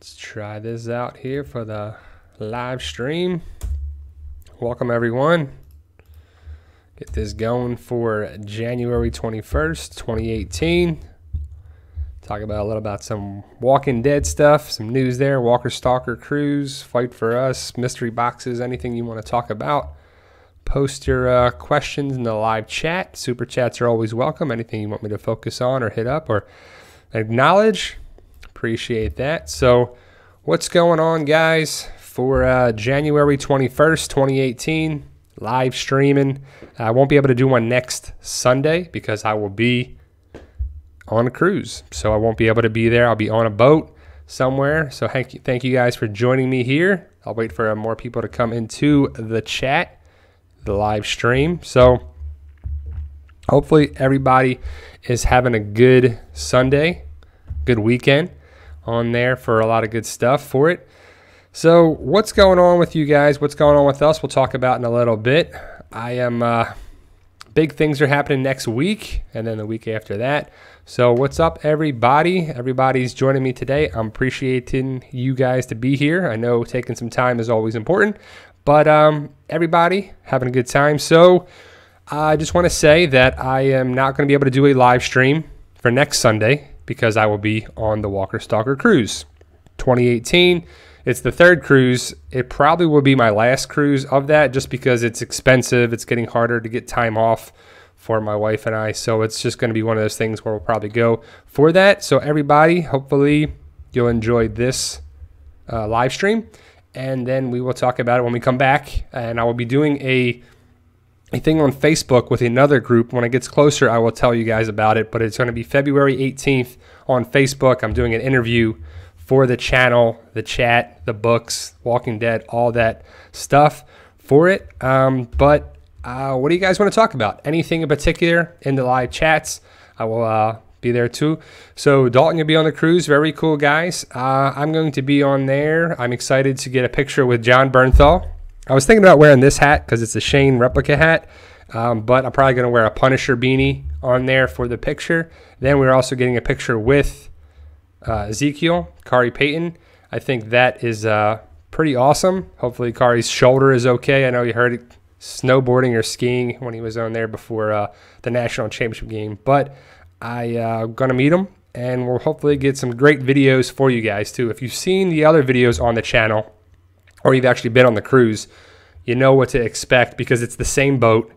Let's try this out here for the live stream. Welcome everyone. Get this going for January 21st, 2018. Talk about a little about some Walking Dead stuff, some news there, Walker Stalker Cruise, Fight for Us, mystery boxes, anything you want to talk about. Post your questions in the live chat. Super chats are always welcome. Anything you want me to focus on or hit up or acknowledge, appreciate that. So what's going on, guys, for January 21st, 2018, live streaming. I won't be able to do one next Sunday because I will be on a cruise, so I won't be able to be there. I'll be on a boat somewhere. So thank you guys for joining me here. I'll wait for more people to come into the chat, the live stream. So hopefully everybody is having a good Sunday, good weekend on there for a lot of good stuff for it. So what's going on with you guys? What's going on with us? We'll talk about in a little bit. Big things are happening next week and then the week after that. So what's up, everybody? Everybody's joining me today. I'm appreciating you guys to be here. I know taking some time is always important, but everybody having a good time. So I just want to say that I am not going to be able to do a live stream for next Sunday because I will be on the Walker Stalker Cruise 2018. It's the third cruise. It probably will be my last cruise of that just because it's expensive. It's getting harder to get time off for my wife and I. So it's just going to be one of those things where we'll probably go for that. So everybody, hopefully you'll enjoy this live stream. And then we will talk about it when we come back. And I will be doing a thing on Facebook with another group. When it gets closer, I will tell you guys about it. But it's going to be February 18th on Facebook. I'm doing an interview for the channel, the chat, the books, Walking Dead, all that stuff for it. What do you guys want to talk about? Anything in particular in the live chats? I will be there too. So Dalton, you'll be on the cruise. Very cool, guys. I'm going to be on there. I'm excited to get a picture with John Bernthal. I was thinking about wearing this hat because it's a Shane replica hat, but I'm probably going to wear a Punisher beanie on there for the picture. Then we're also getting a picture with Ezekiel, Kari Payton. I think that is pretty awesome. Hopefully Kari's shoulder is okay. I know you heard it snowboarding or skiing when he was on there before the national championship game. But I'm going to meet him, and we'll hopefully get some great videos for you guys too. If you've seen the other videos on the channel or you've actually been on the cruise, you know what to expect because it's the same boat,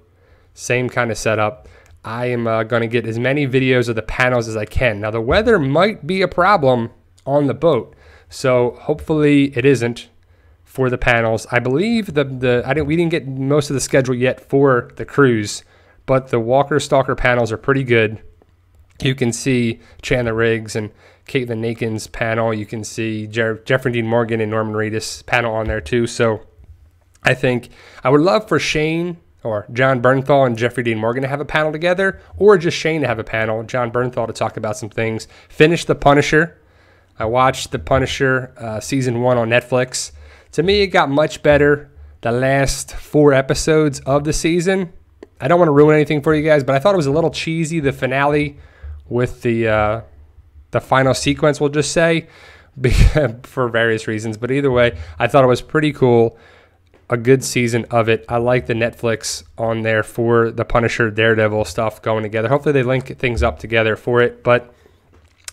same kind of setup. I am going to get as many videos of the panels as I can. Now, the weather might be a problem on the boat, so hopefully it isn't for the panels. I believe we didn't get most of the schedule yet for the cruise, but the Walker Stalker panels are pretty good. You can see Chandler Riggs and Caitlin Nakin's panel. You can see Jeffrey Dean Morgan and Norman Reedus' panel on there too. So I think I would love for Shane or John Bernthal and Jeffrey Dean Morgan to have a panel together, or just Shane to have a panel, John Bernthal to talk about some things. Finish The Punisher. I watched The Punisher season 1 on Netflix. To me, it got much better the last 4 episodes of the season. I don't want to ruin anything for you guys, but I thought it was a little cheesy, the finale with the final sequence, we'll just say, for various reasons. But either way, I thought it was pretty cool. A good season of it. I like the Netflix on there for the Punisher, Daredevil stuff going together. Hopefully they link things up together for it. But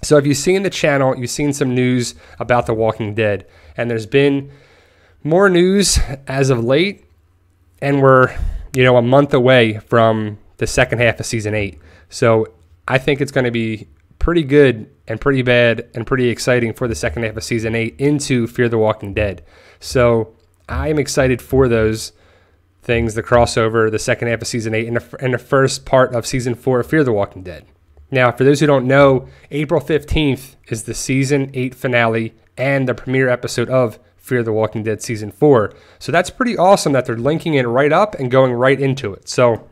so if you've seen the channel, you've seen some news about The Walking Dead. And there's been more news as of late. And we're, a month away from the second half of season 8. So I think it's going to be pretty good and pretty bad and pretty exciting for the second half of season 8 into Fear the Walking Dead. So I am excited for those things, the crossover, the second half of season 8, and the first part of season 4 of Fear the Walking Dead. Now, for those who don't know, April 15th is the season 8 finale and the premiere episode of Fear the Walking Dead season 4. So that's pretty awesome that they're linking it right up and going right into it. So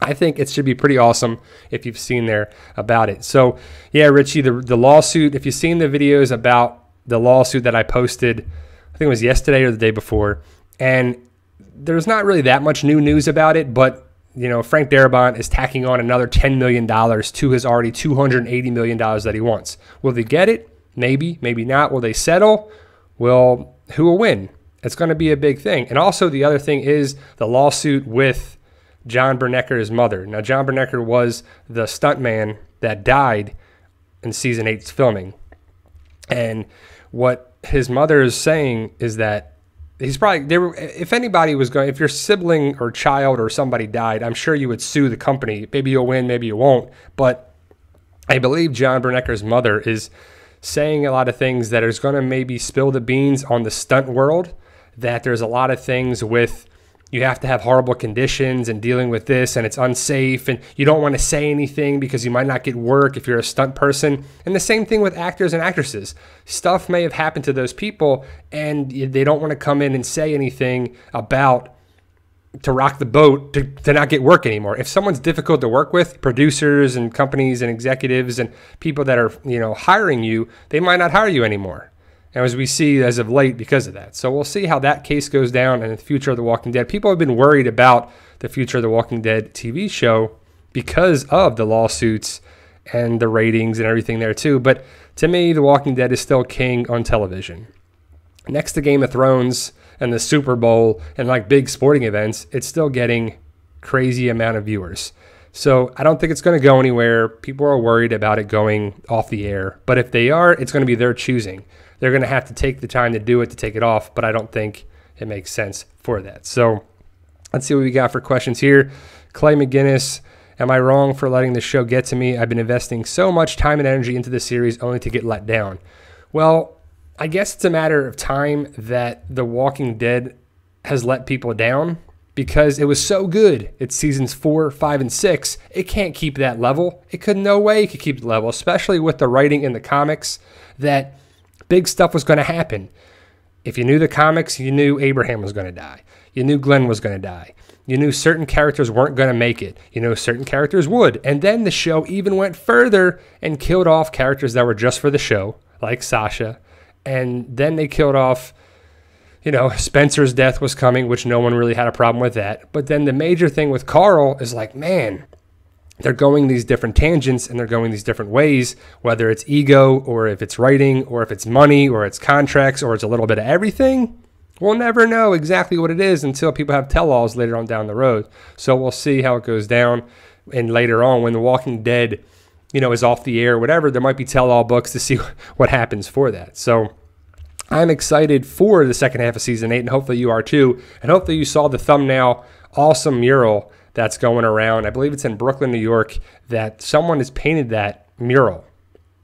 I think it should be pretty awesome if you've seen there about it. So yeah, Richie, the lawsuit, if you've seen the videos about the lawsuit that I posted, I think it was yesterday or the day before, and there's not really that much new news about it, but Frank Darabont is tacking on another $10 million to his already $280 million that he wants. Will they get it? Maybe, maybe not. Will they settle? Well, who will win? It's going to be a big thing. And also the other thing is the lawsuit with John Bernecker's mother. Now, John Bernecker was the stuntman that died in season 8's filming. And what his mother is saying is that he's probably, if anybody was going, if your sibling or child or somebody died, I'm sure you would sue the company. Maybe you'll win, maybe you won't. But I believe John Bernecker's mother is saying a lot of things that is going to maybe spill the beans on the stunt world, that there's a lot of things with, you have to have horrible conditions and dealing with this, and it's unsafe, and you don't want to say anything because you might not get work if you're a stunt person. And the same thing with actors and actresses. Stuff may have happened to those people, and they don't want to come in and say anything about to rock the boat to not get work anymore. If someone's difficult to work with, producers and companies and executives and people that are, hiring you, they might not hire you anymore. And as we see as of late because of that. So we'll see how that case goes down and the future of The Walking Dead. People have been worried about the future of The Walking Dead TV show because of the lawsuits and the ratings and everything there too. But to me, The Walking Dead is still king on television. Next to Game of Thrones and the Super Bowl and like big sporting events, it's still getting crazy amount of viewers. So I don't think it's going to go anywhere. People are worried about it going off the air. But if they are, it's going to be their choosing. They're going to have to take the time to do it, to take it off, but I don't think it makes sense for that. So let's see what we got for questions here. Clay McGinnis, am I wrong for letting the show get to me? I've been investing so much time and energy into the series only to get let down. Well, I guess it's a matter of time that The Walking Dead has let people down because it was so good. It's seasons 4, 5, and 6. It can't keep that level. It could no way it could keep the level, especially with the writing in the comics that big stuff was going to happen. If you knew the comics, you knew Abraham was going to die. You knew Glenn was going to die. You knew certain characters weren't going to make it. You know certain characters would. And then the show even went further and killed off characters that were just for the show, like Sasha. And then they killed off, Spencer's death was coming, which no one really had a problem with that. But then the major thing with Carl is like, man, they're going these different tangents and they're going these different ways, whether it's ego or if it's writing or if it's money or it's contracts or it's a little bit of everything. We'll never know exactly what it is until people have tell-alls later on down the road. So we'll see how it goes down. And later on when The Walking Dead, is off the air or whatever, there might be tell-all books to see what happens for that. So I'm excited for the second half of season 8 and hopefully you are too. And hopefully you saw the thumbnail, awesome mural that's going around. I believe it's in Brooklyn, New York, that someone has painted that mural.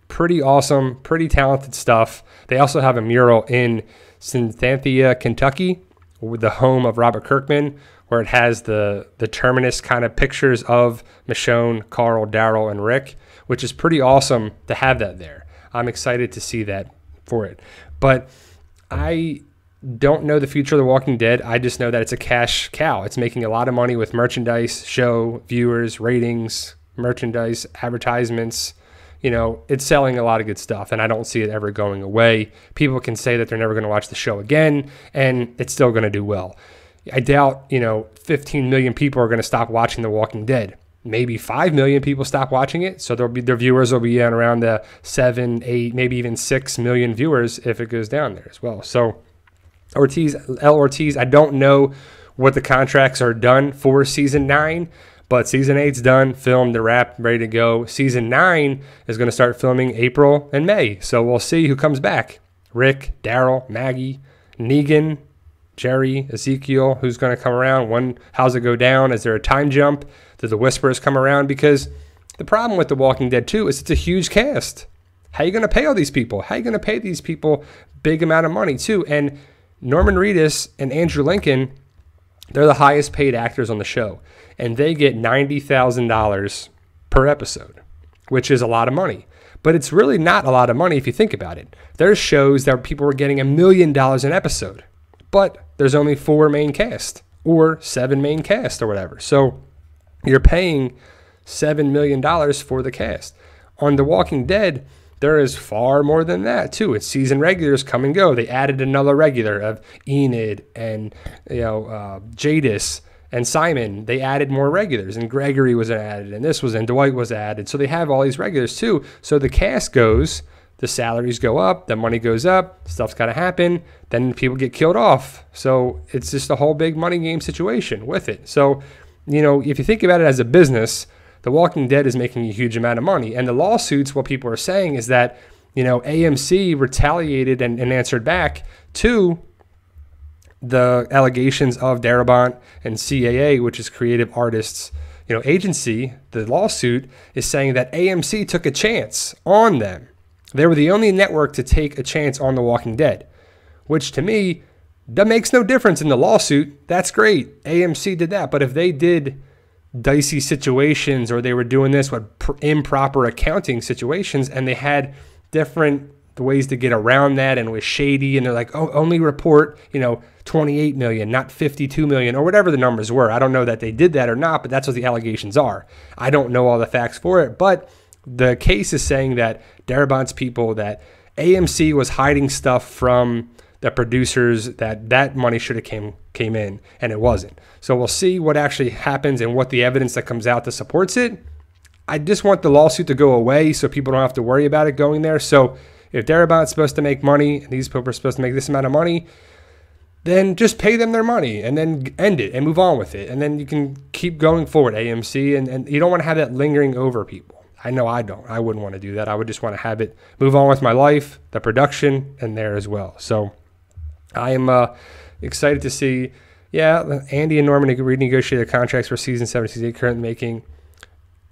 Pretty awesome, pretty talented stuff. They also have a mural in Cynthia, Kentucky, the home of Robert Kirkman, where it has the terminus kind of pictures of Michonne, Carl, Daryl, and Rick, which is pretty awesome to have that there. I'm excited to see that for it. But I don't know the future of The Walking Dead. I just know that it's a cash cow. It's making a lot of money with merchandise, show, viewers, ratings, merchandise, advertisements. It's selling a lot of good stuff, and I don't see it ever going away. People can say that they're never going to watch the show again, and it's still going to do well. I doubt, 15 million people are going to stop watching The Walking Dead. Maybe 5 million people stop watching it, so their viewers will be around the 7, 8, maybe even 6 million viewers if it goes down there as well. So Ortiz, I don't know what the contracts are done for season 9, but season 8's done, filmed, the wrap, ready to go. Season 9 is going to start filming April and May, so we'll see who comes back. Rick, Daryl, Maggie, Negan, Jerry, Ezekiel, who's going to come around? How's it go down? Is there a time jump? Do the Whisperers come around? Because the problem with The Walking Dead 2 is it's a huge cast. How are you going to pay all these people? How are you going to pay these people big amount of money too? And Norman Reedus and Andrew Lincoln, they're the highest paid actors on the show. And they get $90,000 per episode, which is a lot of money. But it's really not a lot of money if you think about it. There's shows that people were getting $1 million an episode, but there's only 4 main cast or 7 main cast or whatever. So you're paying $7 million for the cast. On The Walking Dead, there is far more than that too. It's season regulars come and go. They added another regular of Enid and Jadis and Simon. They added more regulars, and Gregory was added, and Dwight was added. So they have all these regulars too. So the cast goes, the salaries go up, the money goes up, stuff's got to happen, then people get killed off. So it's just a whole big money game situation with it. So, if you think about it as a business, The Walking Dead is making a huge amount of money. And the lawsuits, what people are saying is that, AMC retaliated and answered back to the allegations of Darabont and CAA, which is Creative Artists Agency. The lawsuit is saying that AMC took a chance on them. They were the only network to take a chance on The Walking Dead, which to me, that makes no difference in the lawsuit. That's great. AMC did that. But if they did dicey situations, or they were doing this with improper accounting situations, and they had different ways to get around that, and it was shady, and they're like, oh, only report, 28 million, not 52 million, or whatever the numbers were. I don't know that they did that or not, but that's what the allegations are. I don't know all the facts for it, but the case is saying that Darabont's people, that AMC was hiding stuff from the producers, that money should have came in, and it wasn't. So we'll see what actually happens and what the evidence that comes out that supports it. I just want the lawsuit to go away so people don't have to worry about it going there. So if Darabont's supposed to make money, and these people are supposed to make this amount of money, then just pay them their money and then end it and move on with it. And then you can keep going forward, AMC, and you don't want to have that lingering over people. I know I don't. I wouldn't want to do that. I would just want to have it move on with my life, the production, and there as well. So I am excited to see, Andy and Norman renegotiated contracts for season 7, season 8, currently making,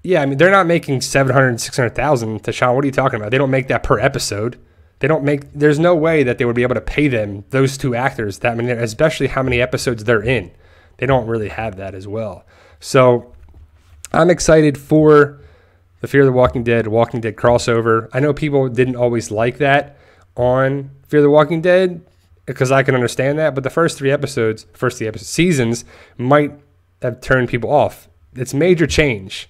they're not making $700,000, $600,000 to Sean. What are you talking about? They don't make that per episode. There's no way that they would be able to pay them, those two actors, that many, especially how many episodes they're in. They don't really have that as well. So I'm excited for the Fear the Walking Dead crossover. I know people didn't always like that on Fear the Walking Dead, because I can understand that, but the first three seasons might have turned people off. It's major change.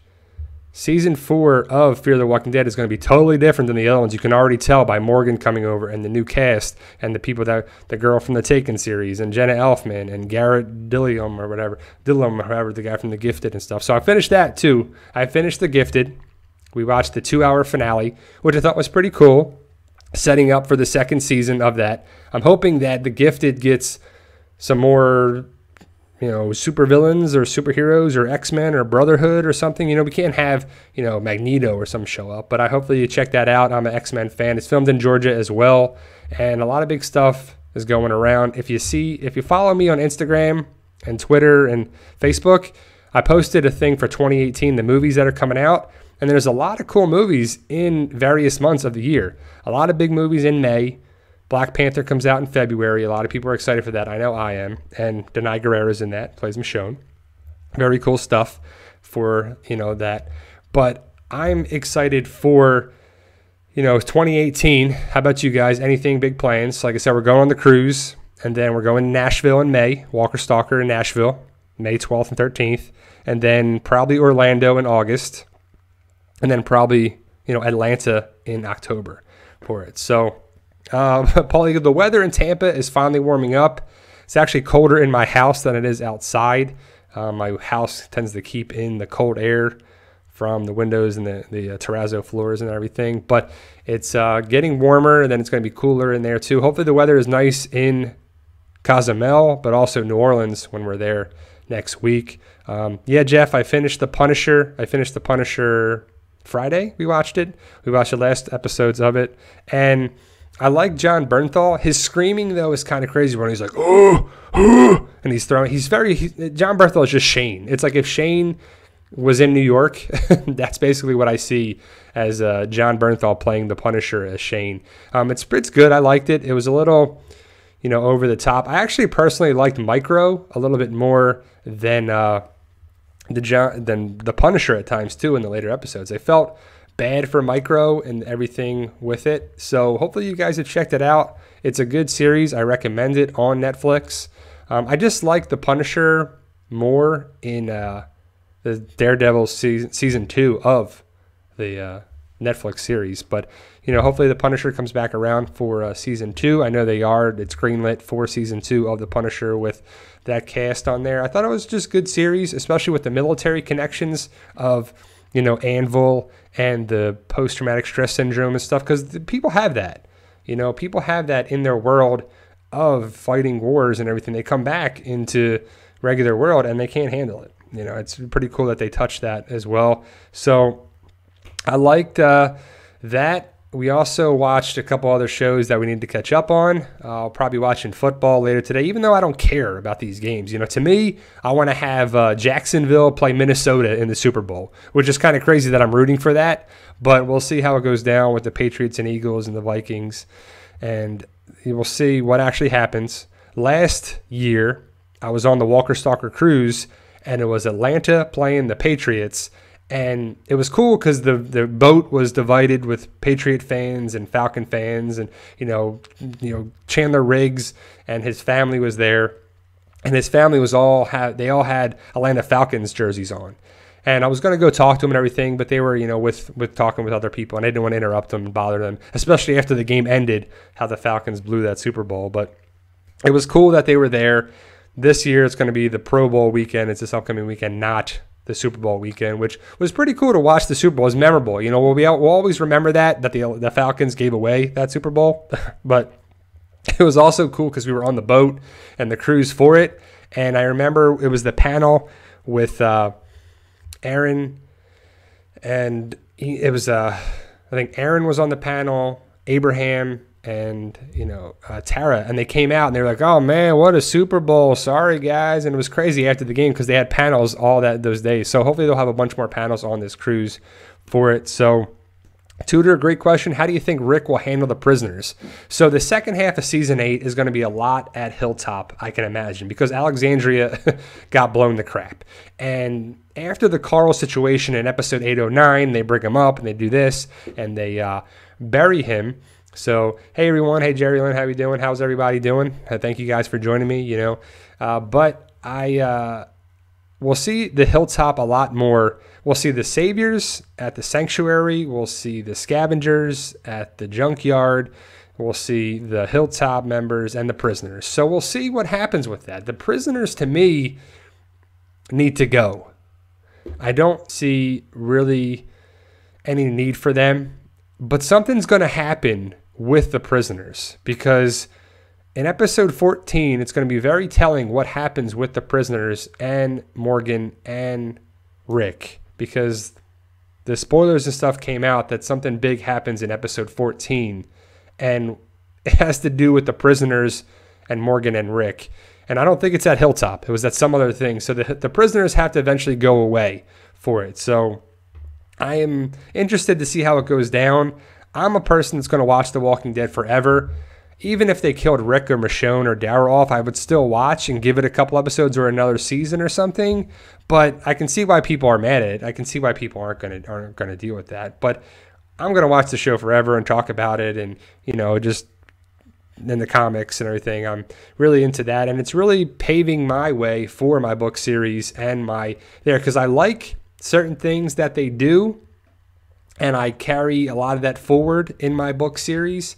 Season 4 of Fear the Walking Dead is going to be totally different than the other ones. You can already tell by Morgan coming over and the new cast and the people the girl from the Taken series and Jenna Elfman and Garrett Dillon or whatever, the guy from The Gifted and stuff. So I finished that too. I finished The Gifted. We watched the 2-hour finale, which I thought was pretty cool, setting up for the second season of that. I'm hoping that The Gifted gets some more, super villains or superheroes or X-Men or Brotherhood or something. We can't have, Magneto or some show up, but hopefully you check that out. I'm an X-Men fan. It's filmed in Georgia as well, and a lot of big stuff is going around. If you follow me on Instagram and Twitter and Facebook, I posted a thing for 2018, the movies that are coming out. And there's a lot of cool movies in various months of the year. A lot of big movies in May. Black Panther comes out in February. A lot of people are excited for that. I know I am. And Denai Guerrera's in that, plays Michonne. Very cool stuff for, that. But I'm excited for, 2018. How about you guys? Anything big plans? Like I said, we're going on the cruise. And then we're going to Nashville in May. Walker Stalker in Nashville, May 12th and 13th. And then probably Orlando in August. And then probably, Atlanta in October for it. So, Paulie, the weather in Tampa is finally warming up. It's actually colder in my house than it is outside. My house tends to keep in the cold air from the windows and the terrazzo floors and everything. But it's getting warmer, and then it's going to be cooler in there too. Hopefully the weather is nice in Cozumel, but also New Orleans when we're there next week. Jeff, I finished The Punisher. Friday, we watched it. We watched the last episodes of it. And I like John Bernthal. His screaming, though, is kind of crazy when he's like, oh, and John Bernthal is just Shane. It's like if Shane was in New York, that's basically what I see as John Bernthal playing the Punisher as Shane. It's good. I liked it. It was a little, over the top. I actually personally liked Micro a little bit more than the Punisher at times too in the later episodes. I felt bad for Micro and everything with it. So hopefully you guys have checked it out. It's a good series. I recommend it on Netflix. I just like the Punisher more in the Daredevil season 2 of the Netflix series. But hopefully the Punisher comes back around for season 2. I know they are. It's greenlit for season 2 of the Punisher with that cast on there. I thought it was just good series, especially with the military connections of Anvil and the post-traumatic stress syndrome and stuff, because people have that. People have that in their world of fighting wars and everything. They come back into regular world and they can't handle it. It's pretty cool that they touch that as well. So I liked that. We also watched a couple other shows that we need to catch up on. I'll probably be watching football later today, even though I don't care about these games. To me, I want to have Jacksonville play Minnesota in the Super Bowl, which is kind of crazy that I'm rooting for that. But we'll see how it goes down with the Patriots and Eagles and the Vikings. And we'll see what actually happens. Last year, I was on the Walker Stalker cruise, and it was Atlanta playing the Patriots. And it was cool because the boat was divided with Patriot fans and Falcon fans, and Chandler Riggs and his family was there, and his family was all had Atlanta Falcons jerseys on. And I was going to go talk to them and everything, but they were with talking with other people, and I didn't want to interrupt them and bother them, especially after the game ended, how the Falcons blew that Super Bowl. But it was cool that they were there. This year it's going to be the Pro Bowl weekend. It's this upcoming weekend, not the Super Bowl weekend, which was pretty cool to watch. The Super Bowl is memorable. We'll always remember that the Falcons gave away that Super Bowl. But it was also cool because we were on the boat and the cruise for it. And I remember it was the panel with Aaron, and I think Aaron was on the panel, Abraham, and Tara, and they came out and they were like, "Oh man, what a Super Bowl! Sorry guys," and it was crazy after the game because they had panels all those days. So hopefully they'll have a bunch more panels on this cruise for it. So, Tudor, great question. How do you think Rick will handle the prisoners? So the second half of season 8 is going to be a lot at Hilltop, I can imagine, because Alexandria got blown to crap. And after the Carl situation in episode 809, they bring him up and they do this and they bury him. So, hey everyone, hey Jerry Lynn, how you doing? How's everybody doing? Thank you guys for joining me, but we'll see the Hilltop a lot more. We'll see the Saviors at the Sanctuary. We'll see the Scavengers at the Junkyard. We'll see the Hilltop members and the prisoners. So we'll see what happens with that. The prisoners, to me, need to go. I don't see really any need for them, but something's going to happen with the prisoners, because in episode 14, it's going to be very telling what happens with the prisoners and Morgan and Rick, because the spoilers and stuff came out that something big happens in episode 14, and it has to do with the prisoners and Morgan and Rick. And I don't think it's at Hilltop. It was at some other thing. So the prisoners have to eventually go away for it. So I am interested to see how it goes down. I'm a person that's going to watch The Walking Dead forever. Even if they killed Rick or Michonne or Daryl off, I would still watch and give it a couple episodes or another season or something. But I can see why people are mad at it. I can see why people aren't going to deal with that. But I'm going to watch the show forever and talk about it, and just in the comics and everything. I'm really into that, and it's really paving my way for my book series and because I like certain things that they do, and I carry a lot of that forward in my book series.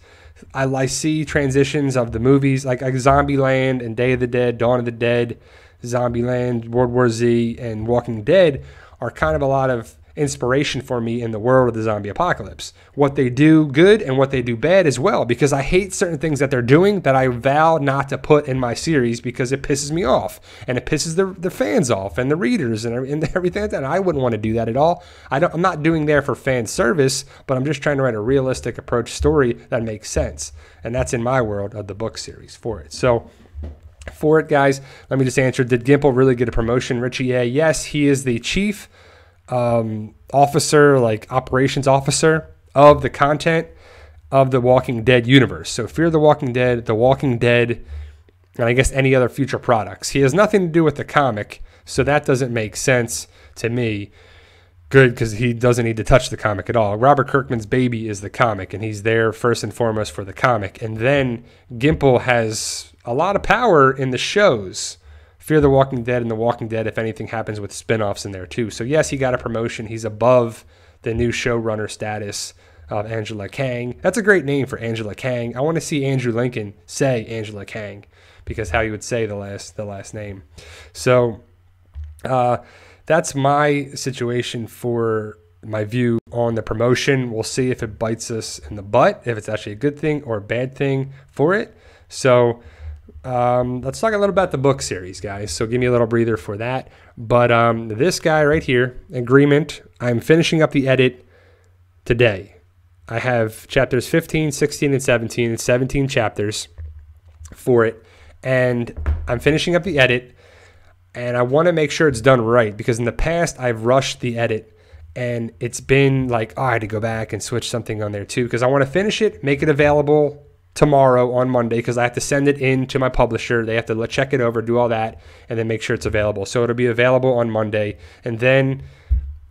I see transitions of the movies like Zombieland and Day of the Dead, Dawn of the Dead, Zombieland, World War Z, and Walking Dead are kind of a lot of inspiration for me in the world of the zombie apocalypse. What they do good and what they do bad as well, because I hate certain things that they're doing that I vow not to put in my series because it pisses me off, and it pisses the fans off and the readers and everything like that. And I wouldn't want to do that at all. I'm not doing there for fan service, but I'm just trying to write a realistic approach story that makes sense. And that's in my world of the book series for it. So for it, guys, let me just answer. Did Gimple really get a promotion, Richie? Yes, he is the chief officer, like operations officer of the content of the Walking Dead universe. So Fear the Walking Dead, and I guess any other future products. He has nothing to do with the comic, so that doesn't make sense to me. Good, because he doesn't need to touch the comic at all. Robert Kirkman's baby is the comic, and he's there first and foremost for the comic. And then Gimple has a lot of power in the shows. Fear the Walking Dead and The Walking Dead, if anything happens with spinoffs in there too. So yes, he got a promotion. He's above the new showrunner status of Angela Kang. That's a great name for Angela Kang. I want to see Andrew Lincoln say Angela Kang, because how he would say the last name. So that's my situation for my view on the promotion. We'll see if it bites us in the butt, if it's actually a good thing or a bad thing for it. So let's talk a little about the book series, guys. So give me a little breather for that. But this guy right here, Agreement, I'm finishing up the edit today. I have chapters 15, 16, and 17. It's 17 chapters for it. And I'm finishing up the edit. And I want to make sure it's done right, because in the past I've rushed the edit. And it's been like, oh, I had to go back and switch something on there too, because I want to finish it, make it available tomorrow on Monday, because I have to send it in to my publisher. They have to check it over, do all that, and then make sure it's available. So it'll be available on Monday. And then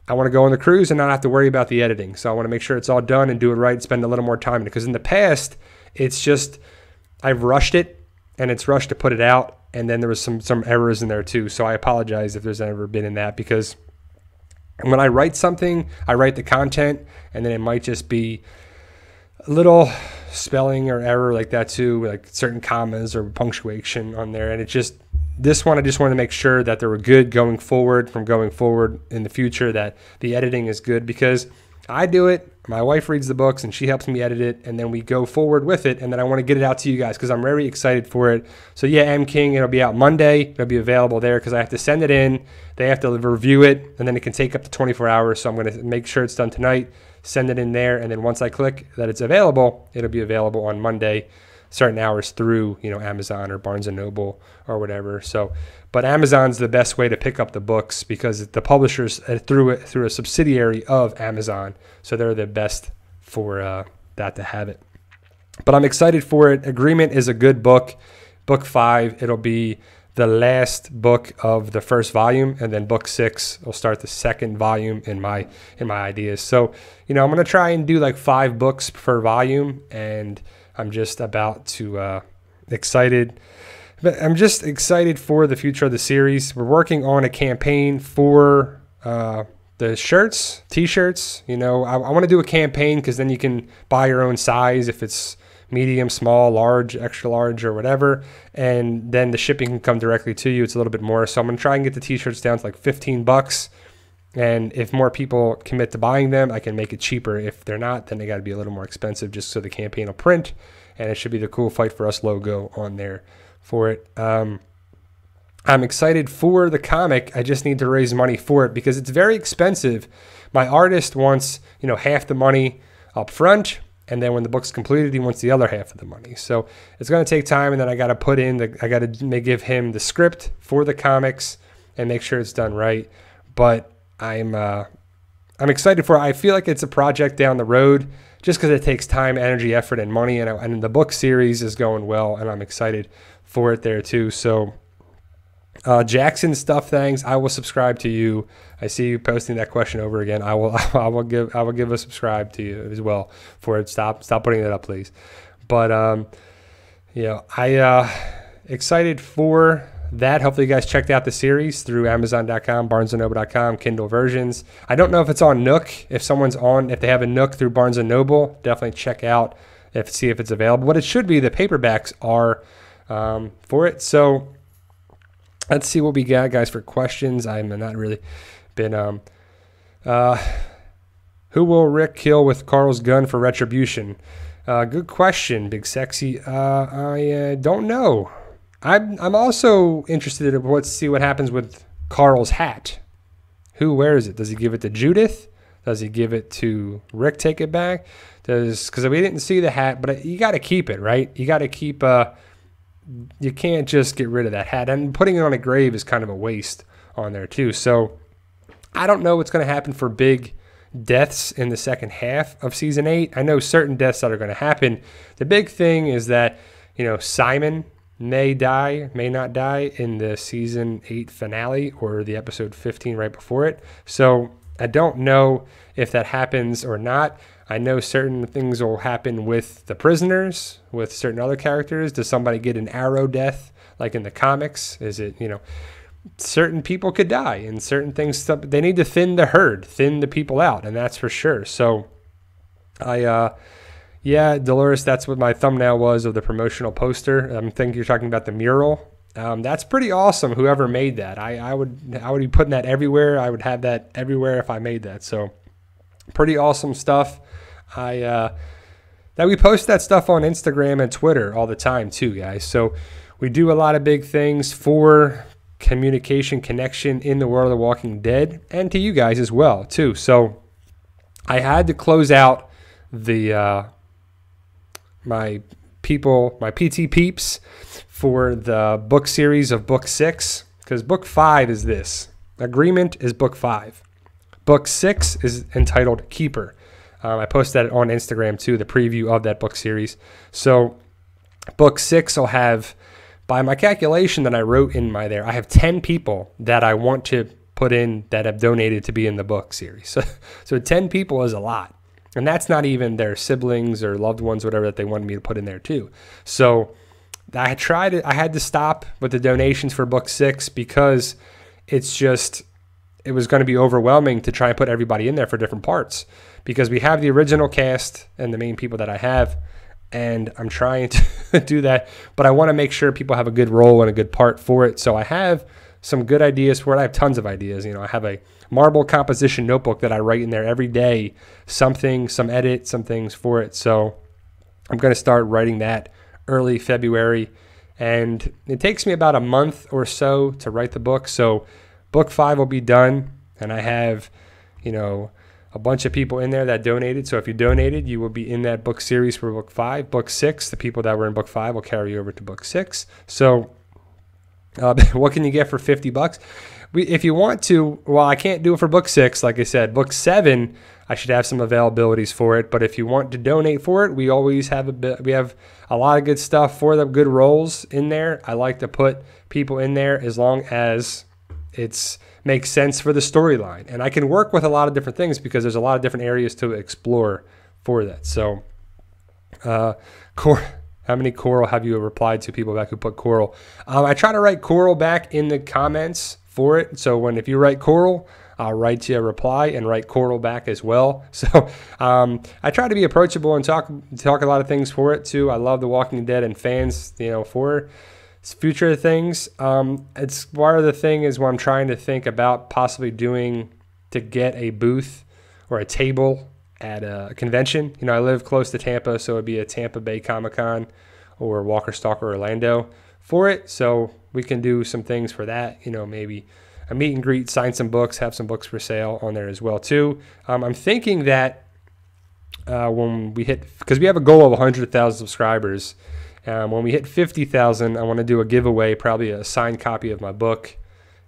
I want to go on the cruise and not have to worry about the editing. So I want to make sure it's all done and do it right, spend a little more time in it. Because in the past, it's just, I've rushed it and it's rushed to put it out. And then there was some errors in there too. So I apologize if there's ever been in that, because when I write something, I write the content, and then it might just be a little spelling or error like that too, like certain commas or punctuation on there. And it just, this one, I just wanted to make sure that they were good going forward in the future, that the editing is good, because I do it. My wife reads the books and she helps me edit it, and then we go forward with it. And then I want to get it out to you guys because I'm very excited for it. So yeah, M King, it'll be out Monday. It'll be available there because I have to send it in. They have to review it, and then it can take up to 24 hours. So I'm going to make sure it's done tonight, send it in there. And then once I click that it's available, it'll be available on Monday, certain hours through, Amazon or Barnes & Noble or whatever. So, but Amazon's the best way to pick up the books because the publishers through a subsidiary of Amazon. So they're the best for that to have it. But I'm excited for it. Agreement is a good book. Book 5, it'll be the last book of the first volume, and then book 6 will start the second volume in my ideas. So, I'm going to try and do like 5 books per volume, and I'm just about to excited. But I'm just excited for the future of the series. We're working on a campaign for the shirts, t-shirts. I want to do a campaign because then you can buy your own size if it's medium, small, large, extra large, or whatever. And then the shipping can come directly to you. It's a little bit more. So I'm going to try and get the t-shirts down to like $15. And if more people commit to buying them, I can make it cheaper. If they're not, then they got to be a little more expensive just so the campaign will print. And it should be the Cool Fight For Us logo on there for it. I'm excited for the comic. I just need to raise money for it because it's very expensive. My artist wants, half the money up front. And then when the book's completed, he wants the other half of the money. So it's going to take time. And then I got to put in, I got to give him the script for the comics and make sure it's done right. But I'm excited for it. I feel like it's a project down the road just because it takes time, energy, effort, and money. And the book series is going well, and I'm excited for it there too. So Jackson Stuff Things, I will subscribe to you. I see you posting that question over again. I will give a subscribe to you as well for it. Stop putting that up, please. But I excited for that. Hopefully you guys checked out the series through Amazon.com, BarnesandNoble.com, Kindle versions. I don't know if it's on Nook. If they have a Nook through Barnes & Noble, definitely check out see if it's available. But it should be. The paperbacks are for it. So let's see what we got, guys, for questions. I'm not really been. Who will Rick kill with Carl's gun for retribution? Good question, Big Sexy. I don't know. I'm also interested in see what happens with Carl's hat. Who wears it? Does he give it to Judith? Does he give it to Rick? Take it back? Because we didn't see the hat, but you got to keep it, right? You got to keep. You can't just get rid of that hat, and putting it on a grave is kind of a waste on there too. So I don't know what's going to happen for big deaths in the second half of season 8. I know certain deaths that are going to happen. The big thing is that Simon may not die in the season 8 finale or the episode 15 right before it. So I don't know if that happens or not. I know certain things will happen with the prisoners, with certain other characters. Does somebody get an arrow death like in the comics? Is it, certain people could die and certain things, they need to thin the herd, thin the people out, and that's for sure. So yeah, Dolores, that's what my thumbnail was of the promotional poster. I think you're talking about the mural. That's pretty awesome, whoever made that. I would be putting that everywhere. I would have that everywhere if I made that. So Pretty awesome stuff. That we post that stuff on Instagram and Twitter all the time too, guys. So we do a lot of big things for communication, connection in the world of The Walking Dead, and to you guys as well too. So I had to close out the my PT peeps for the book series of book 6, because book 5 is this. Agreement is book 5. Book 6 is entitled Keeper. I posted that on Instagram too, the preview of that book series. So book 6 will have, by my calculation that I wrote in I have 10 people that I want to put in that have donated to be in the book series. So 10 people is a lot. And that's not even their siblings or loved ones, whatever, that they wanted me to put in there too. So I had to stop with the donations for book 6 because it was going to be overwhelming to try and put everybody in there for different parts, because we have the original cast and the main people that I have, and I'm trying to do that, but I want to make sure people have a good role and a good part for it. So I have some good ideas for it. I have tons of ideas. I have a marble composition notebook that I write in there every day, some edit, some things for it. So I'm going to start writing that early February, and it takes me about a month or so to write the book. So book 5 will be done, and I have, a bunch of people in there that donated. So if you donated, you will be in that book series for book 5. Book 6, the people that were in book 5 will carry over to book 6. So what can you get for $50? If you want to, well, I can't do it for book 6, like I said. Book 7, I should have some availabilities for it. But if you want to donate for it, we always have we have a lot of good stuff for the good roles in there. I like to put people in there as long as it makes sense for the storyline. And I can work with a lot of different things because there's a lot of different areas to explore for that. So, how many Coral have you replied to people back who put Coral? I try to write Coral back in the comments for it. So if you write Coral, I'll write you a reply and write Coral back as well. So I try to be approachable and talk a lot of things for it too. I love The Walking Dead and fans, for future things. It's part of the thing is what I'm trying to think about possibly doing to get a booth or a table at a convention. I live close to Tampa, so it'd be a Tampa Bay Comic-Con or Walker Stalker Orlando for it. So we can do some things for that, maybe a meet and greet, sign some books, have some books for sale on there as well too. I'm thinking that when we hit, because we have a goal of 100,000 subscribers, when we hit 50,000, I want to do a giveaway, probably a signed copy of my book,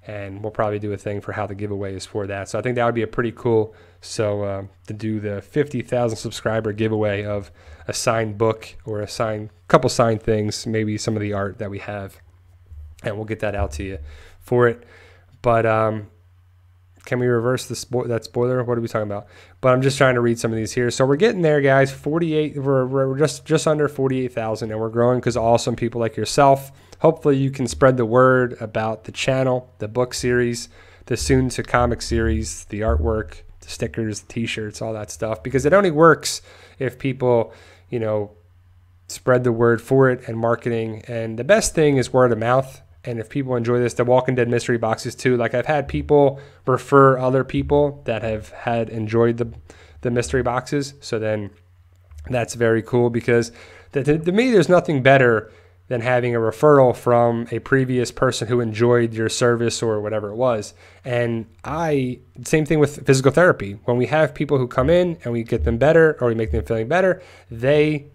and we'll probably do a thing for how the giveaway is for that. So I think that would be a pretty cool, to do the 50,000 subscriber giveaway of a signed book or a couple signed things, maybe some of the art that we have, and we'll get that out to you for it. But can we reverse that spoiler? What are we talking about? But I'm just trying to read some of these here. So we're getting there, guys. 48. We're just under 48,000, and we're growing because of awesome people like yourself. Hopefully, you can spread the word about the channel, the book series, the soon to comic series, the artwork, the stickers, the T-shirts, all that stuff. Because it only works if people, spread the word for it and marketing. And the best thing is word of mouth. And if people enjoy this, the Walking Dead mystery boxes too. Like I've had people refer other people that have enjoyed the mystery boxes. So then that's very cool because to me, there's nothing better than having a referral from a previous person who enjoyed your service or whatever it was. And same thing with physical therapy. When we have people who come in and we get them better or we make them feeling better, they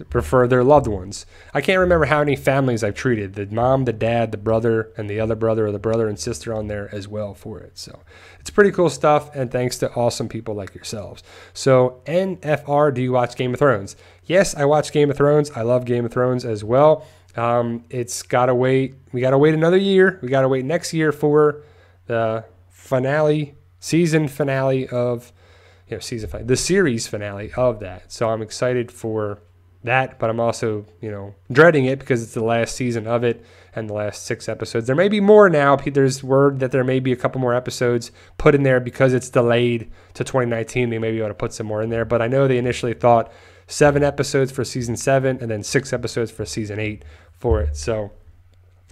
prefer their loved ones. I can't remember how many families I've treated, the mom, the dad, the brother, and the other brother, or the brother and sister on there as well for it. So it's pretty cool stuff, and thanks to awesome people like yourselves. So NFR, do you watch Game of Thrones? Yes, I watch Game of Thrones. I love Game of Thrones as well. It's got to wait. We got to wait another year. We got to wait next year for the season finale of, the series finale of that. So I'm excited for that, but I'm also, dreading it because it's the last season of it and the last 6 episodes. There may be more now. There's word that there may be a couple more episodes put in there because it's delayed to 2019. They may be able to put some more in there, but I know they initially thought 7 episodes for season 7 and then 6 episodes for season 8 for it. So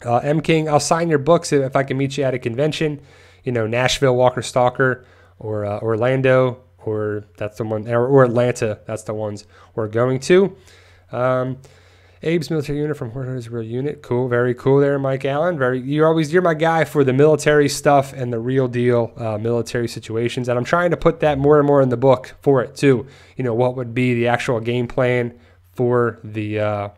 M King, I'll sign your books if I can meet you at a convention, Nashville Walker Stalker or Orlando or that's the one, or Atlanta. That's the ones we're going to. Abe's military unit from Horton's real unit. Cool, very cool there, Mike Allen. You're my guy for the military stuff and the real deal military situations. And I'm trying to put that more and more in the book for it too. You know, what would be the actual game plan for the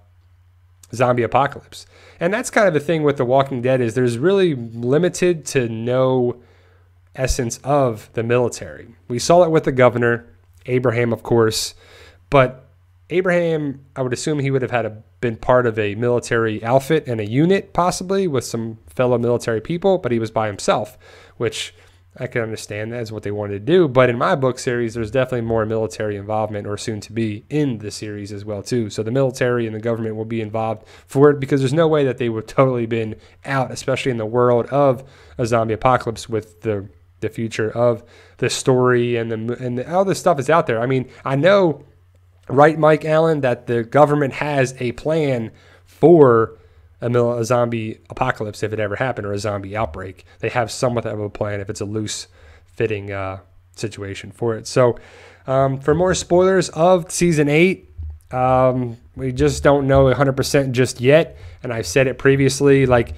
zombie apocalypse. And that's kind of the thing with The Walking Dead, is there's really limited to no essence of the military. We saw it with the governor, Abraham, of course, but Abraham, I would assume he would have been part of a military outfit and a unit, possibly with some fellow military people, but he was by himself, which I can understand that is what they wanted to do. But in my book series, there's definitely more military involvement, or soon to be, in the series as well too. So the military and the government will be involved for it, because there's no way that they would totally been out, especially in the world of a zombie apocalypse, with the future of the story and all this stuff is out there. I mean, I know, right, Mike Allen, that the government has a plan for a zombie apocalypse if it ever happened, or a zombie outbreak. They have somewhat of a plan if it's a loose fitting situation for it. So for more spoilers of season 8, we just don't know 100% just yet. And I've said it previously, like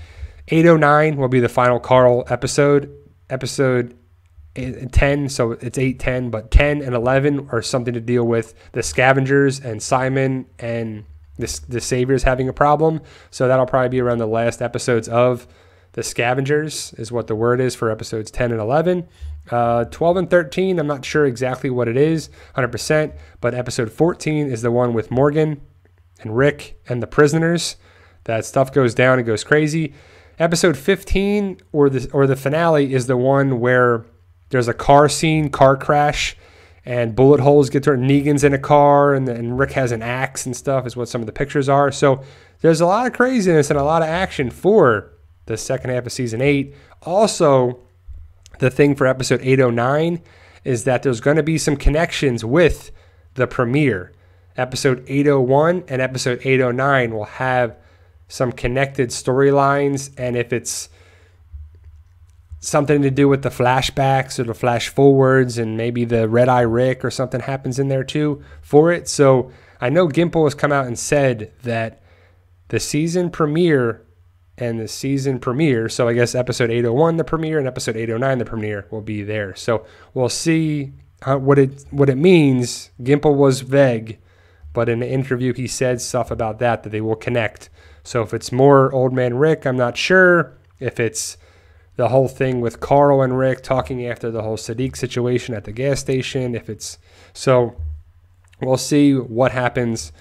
809 will be the final Carl episode 10, so it's 8-10, but 10 and 11 are something to deal with the scavengers and Simon and the Saviors having a problem. So that'll probably be around the last episodes of the Scavengers, is what the word is for episodes 10 and 11. 12 and 13, I'm not sure exactly what it is 100%, but episode 14 is the one with Morgan and Rick and the prisoners. That stuff goes down and goes crazy. Episode 15, or the finale, is the one where there's a car crash, and bullet holes get through. Negan's in a car, and Rick has an axe and stuff, is what some of the pictures are. So there's a lot of craziness and a lot of action for the second half of season 8. Also, the thing for episode 809 is that there's going to be some connections with the premiere. Episode 801 and episode 809 will have some connected storylines, and if it's something to do with the flashbacks or the flash forwards, and maybe the Red Eye Rick or something happens in there too for it. So I know Gimple has come out and said that the season premiere and the season premiere, so I guess episode 801 the premiere and episode 809 the premiere, will be there. So we'll see what it means. Gimple was vague, but in the interview he said stuff about that they will connect. So if it's more Old Man Rick, I'm not sure. If it's the whole thing with Carl and Rick talking after the whole Sadiq situation at the gas station, so we'll see what happens,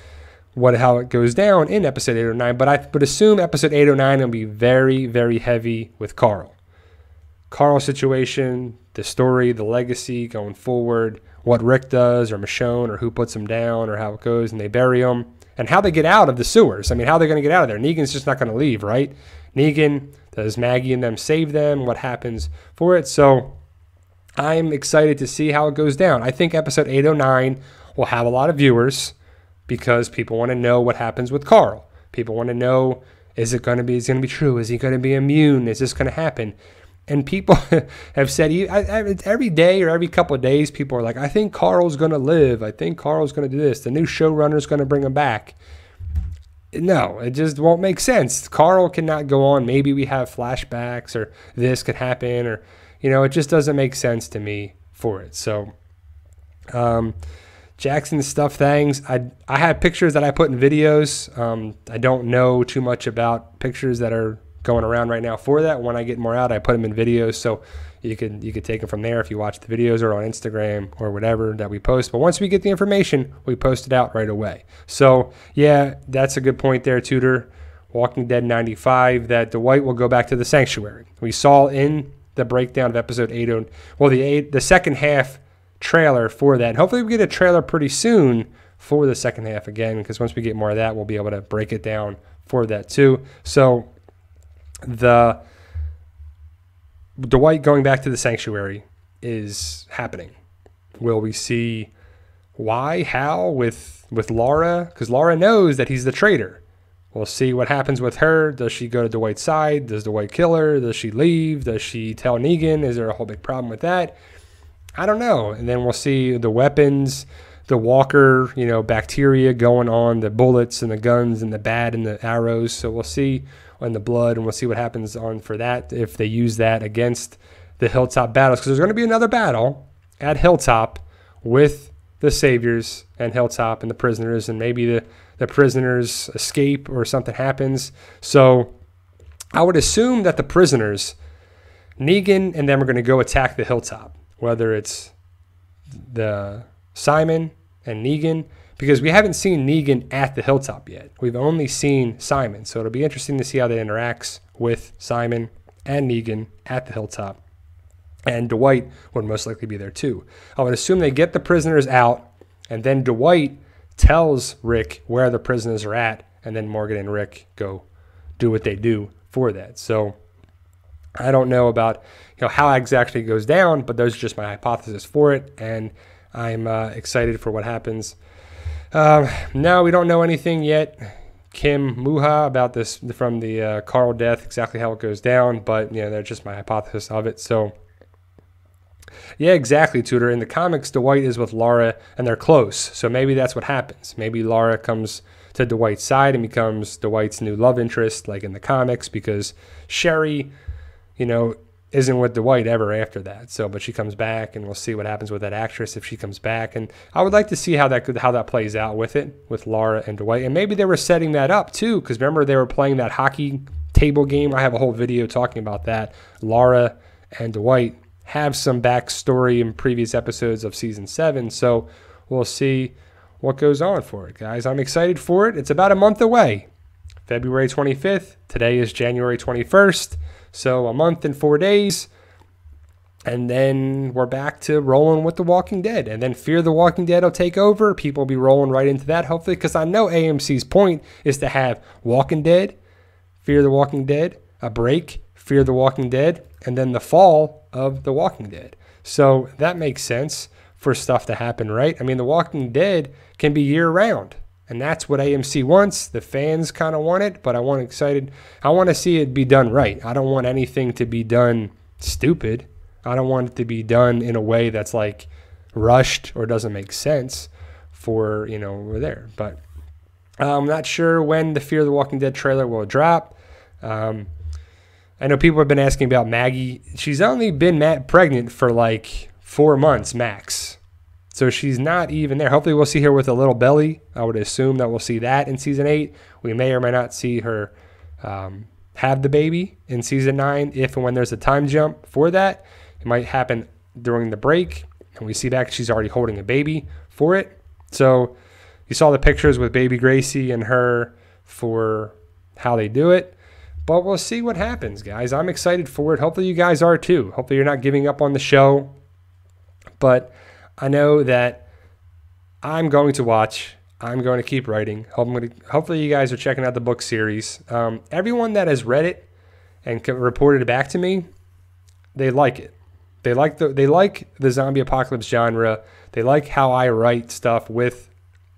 how it goes down in episode 809. But I would assume episode 809 will be very, very heavy with Carl. Carl's situation, the story, the legacy going forward, what Rick does or Michonne, or who puts him down, or how it goes and they bury him, and how they get out of the sewers. I mean, how they're going to get out of there. Negan's just not going to leave, right? Negan, does Maggie and them save them? What happens for it? So I'm excited to see how it goes down. I think episode 809 will have a lot of viewers, because people want to know what happens with Carl. People want to know, is it going to be true? Is he going to be immune? Is this going to happen? And people have said, every day or every couple of days, people are like, I think Carl's going to live. I think Carl's going to do this. The new showrunner's going to bring him back. No, it just won't make sense. Carl cannot go on. Maybe we have flashbacks, or this could happen, or, it just doesn't make sense to me for it. So, Jackson's stuff things. I have pictures that I put in videos. I don't know too much about pictures that are going around right now for that. When I get more out, I put them in videos, so you could take them from there if you watch the videos, or on Instagram or whatever that we post. But once we get the information, we post it out right away. So yeah, that's a good point there, Tudor. Walking Dead 95, that Dwight will go back to the sanctuary. We saw in the breakdown of episode 8, the second half trailer for that. And hopefully we get a trailer pretty soon for the second half again, because once we get more of that, we'll be able to break it down for that too. So the Dwight going back to the sanctuary is happening. Will we see why, how with Laura? Because Laura knows that he's the traitor. We'll see what happens with her. Does she go to Dwight's side? Does Dwight kill her? Does she leave? Does she tell Negan? Is there a whole big problem with that? I don't know. And then we'll see the weapons, the walker, bacteria going on the bullets and the guns and the bat and the arrows. So we'll see on the blood, and we'll see what happens on for that if they use that against the Hilltop battles, because there's going to be another battle at Hilltop with the Saviors and Hilltop and the prisoners, and maybe the prisoners escape or something happens. So I would assume that the prisoners, Negan and them, are going to go attack the Hilltop, whether it's the Simon and Negan, because we haven't seen Negan at the Hilltop yet. We've only seen Simon. So it'll be interesting to see how that interacts with Simon and Negan at the Hilltop. And Dwight would most likely be there too. I would assume they get the prisoners out, and then Dwight tells Rick where the prisoners are at, and then Morgan and Rick go do what they do for that. So I don't know about how exactly it goes down, but those are just my hypothesis for it, and I'm excited for what happens. No, we don't know anything yet, Kim Muha, about this from the Carl death, exactly how it goes down, but they're just my hypothesis of it. So yeah, exactly, Tudor. In the comics, Dwight is with Laura, and they're close. So maybe that's what happens. Maybe Laura comes to Dwight's side and becomes Dwight's new love interest, like in the comics, because Sherry, isn't with Dwight ever after that. So, but she comes back, and we'll see what happens with that actress if she comes back. And I would like to see how that plays out with Laura and Dwight. And maybe they were setting that up too, because remember they were playing that hockey table game. I have a whole video talking about that. Laura and Dwight have some backstory in previous episodes of season 7. So we'll see what goes on for it, guys. I'm excited for it. It's about a month away. February 25th. Today is January 21st. So a month and 4 days. And then we're back to rolling with The Walking Dead. And then Fear the Walking Dead will take over. People will be rolling right into that, hopefully, because I know AMC's point is to have Walking Dead, Fear the Walking Dead, a break, Fear the Walking Dead, and then the fall of The Walking Dead. So that makes sense for stuff to happen, right? I mean, The Walking Dead can be year-round, and that's what AMC wants. The fans kind of want it, but I want to see it be done right. I don't want anything to be done stupid. I don't want it to be done in a way that's like rushed or doesn't make sense for, we're there. But I'm not sure when the Fear the Walking Dead trailer will drop. I know people have been asking about Maggie. She's only been pregnant for like 4 months max. So she's not even there. Hopefully we'll see her with a little belly. I would assume that we'll see that in season 8. We may or may not see her have the baby in season 9 if and when there's a time jump for that. It might happen during the break, and we see back she's already holding a baby for it. So you saw the pictures with baby Gracie and her for how they do it. But we'll see what happens, guys. I'm excited for it. Hopefully you guys are too. Hopefully you're not giving up on the show. But I know that I'm going to watch. I'm going to keep writing. Hopefully you guys are checking out the book series. Everyone that has read it and reported it back to me, they like it. They like the zombie apocalypse genre. They like how I write stuff with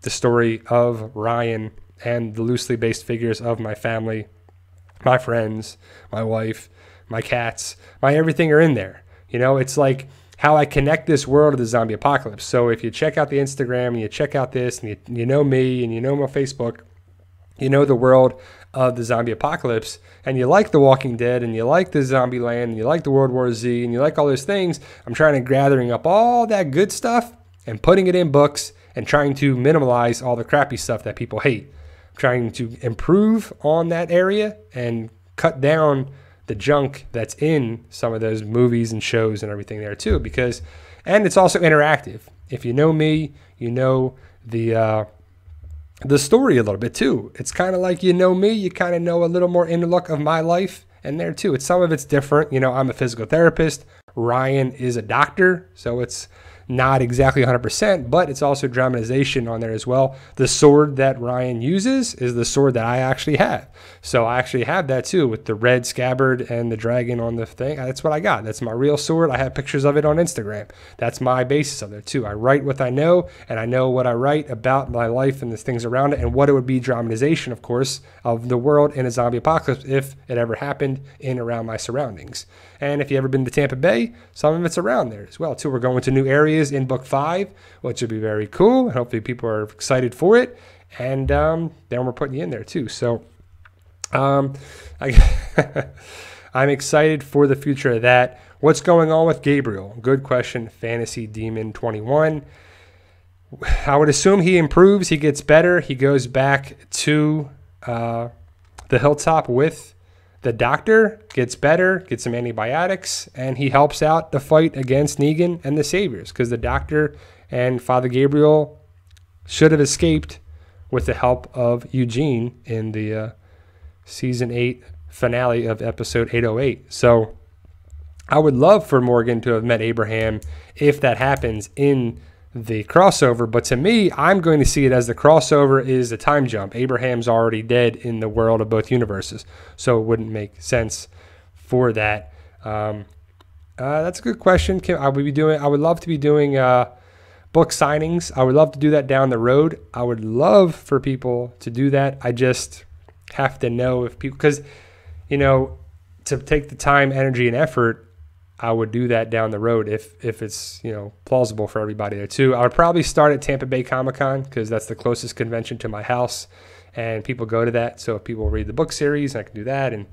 the story of Ryan and the loosely based figures of my family. My friends, my wife, my cats, my everything are in there. It's like how I connect this world to the zombie apocalypse. So if you check out the Instagram and you check out this and you know me and you know my Facebook, you know the world of the zombie apocalypse, and you like The Walking Dead and you like the Zombie Land and you like the World War Z and you like all those things, I'm trying to gathering up all that good stuff and putting it in books and trying to minimize all the crappy stuff that people hate. Trying to improve on that area and cut down the junk that's in some of those movies and shows and everything there too, and it's also interactive. If you know me, you know the story a little bit too. It's kind of like, me, you kind of know a little more inner look of my life and there too. Some of it's different. I'm a physical therapist. Ryan is a doctor. So it's not exactly 100%, but it's also dramatization on there as well. The sword that Ryan uses is the sword that I actually have. So I actually have that too, with the red scabbard and the dragon on the thing. That's what I got. That's my real sword. I have pictures of it on Instagram. That's my basis of it too. I write what I know, and I know what I write about my life and the things around it, and what it would be dramatization, of course, of the world in a zombie apocalypse if it ever happened in around my surroundings. And if you ever been to Tampa Bay, some of it's around there as well too. We're going to new areas in book 5, which would be very cool. Hopefully people are excited for it. And then we're putting you in there too. So I'm excited for the future of that. What's going on with Gabriel? Good question. Fantasy Demon 21. I would assume he improves. He gets better. He goes back to the hilltop with the doctor, gets better, gets some antibiotics, and he helps out the fight against Negan and the Saviors, because the doctor and Father Gabriel should have escaped with the help of Eugene in the season 8 finale of episode 808. So I would love for Morgan to have met Abraham if that happens in the crossover, but to me, I'm going to see it as the crossover is a time jump. Abraham's already dead in the world of both universes, so it wouldn't make sense for that. That's a good question. I would love to be doing book signings. I would love to do that down the road. I would love for people to do that. I just have to know if people, because, to take the time, energy, and effort, I would do that down the road if it's, plausible for everybody there too. I would probably start at Tampa Bay Comic-Con, because that's the closest convention to my house, and people go to that. So if people read the book series, I can do that. And,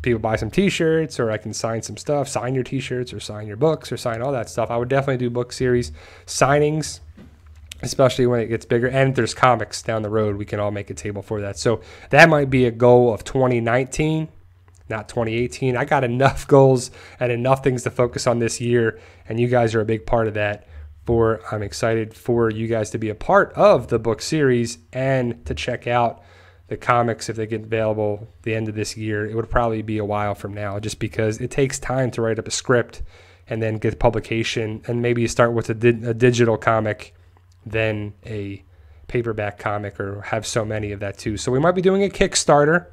people buy some t-shirts, or I can sign some stuff, sign your t-shirts or sign your books or sign all that stuff. I would definitely do book series signings, especially when it gets bigger. And if there's comics down the road, we can all make a table for that. So that might be a goal of 2019. Not 2018. I got enough goals and enough things to focus on this year, and you guys are a big part of that. I'm excited for you guys to be a part of the book series and to check out the comics if they get available at the end of this year. It would probably be a while from now, just because it takes time to write up a script and then get publication, and maybe you start with a digital comic, then a paperback comic, or have so many of that too. So we might be doing a Kickstarter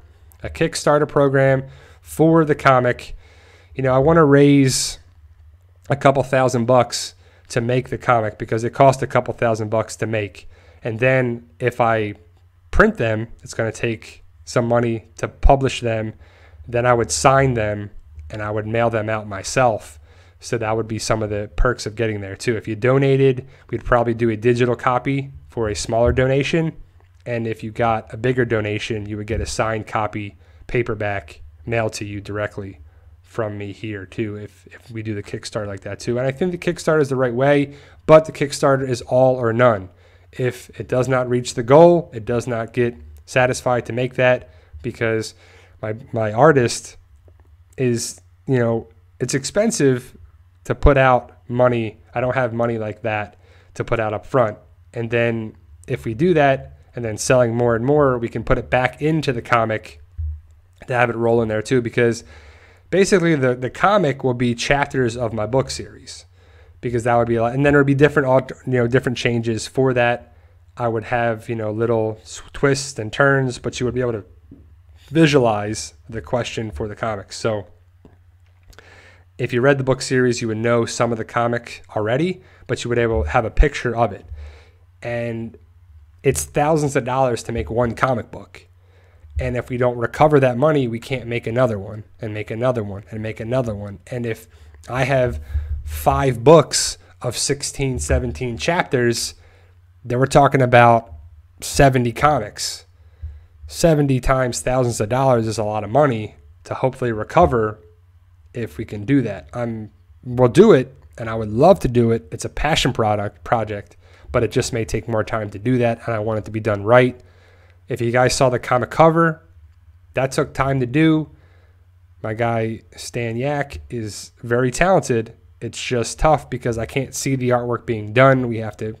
program for the comic. I want to raise a couple $1,000 to make the comic, because it costs a couple $1,000 to make. And then if I print them, it's going to take some money to publish them. Then I would sign them and I would mail them out myself. So that would be some of the perks of getting there too. If you donated, we'd probably do a digital copy for a smaller donation. And if you got a bigger donation, you would get a signed copy, paperback, mailed to you directly from me here too, if we do the Kickstarter like that too. And I think the Kickstarter is the right way, but the Kickstarter is all or none. If it does not reach the goal, it does not get satisfied to make that, because my artist is, it's expensive to put out money. I don't have money like that to put out up front. And then if we do that, and then selling more and more, we can put it back into the comic to have it roll in there too, because basically the comic will be chapters of my book series, because that would be a lot. And then there would be different changes for that. I would have, little twists and turns, but you would be able to visualize the question for the comic. So if you read the book series, you would know some of the comic already, but you would be able to have a picture of it. And it's thousands of dollars to make one comic book. And if we don't recover that money, we can't make another one and make another one and make another one. And if I have 5 books of 16, 17 chapters, then we're talking about 70 comics. 70 times thousands of dollars is a lot of money to hopefully recover if we can do that. We'll do it, and I would love to do it. It's a passion project, but it just may take more time to do that, and I want it to be done right. If you guys saw the comic cover, that took time to do. My guy Stan Yak is very talented. It's just tough because I can't see the artwork being done. We have to,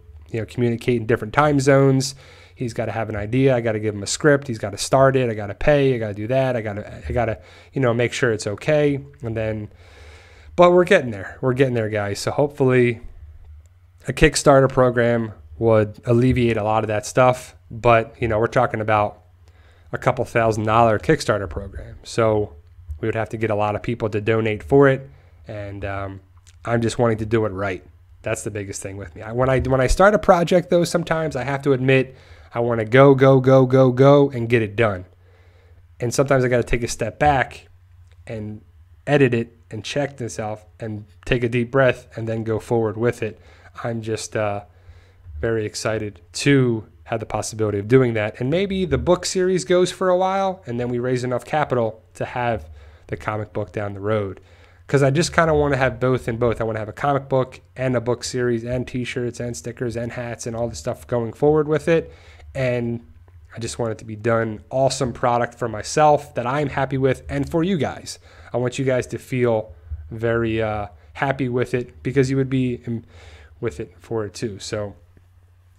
communicate in different time zones. He's got to have an idea. I got to give him a script. He's got to start it. I got to pay. I got to do that. I got to, make sure it's okay. And then, but we're getting there. We're getting there, guys. So hopefully a Kickstarter program would alleviate a lot of that stuff, but we're talking about a couple $1,000 Kickstarter program. So we would have to get a lot of people to donate for it, and I'm just wanting to do it right. That's the biggest thing with me. When I start a project, though, sometimes I have to admit I want to go and get it done. And sometimes I got to take a step back and edit it and check myself and take a deep breath and then go forward with it. I'm just very excited to have the possibility of doing that. And maybe the book series goes for a while and then we raise enough capital to have the comic book down the road. Because I just kind of want to have both and both. I want to have a comic book and a book series and t-shirts and stickers and hats and all the stuff going forward with it. And I just want it to be done awesome product for myself that I'm happy with and for you guys. I want you guys to feel very happy with it because you would be with it for it too. So,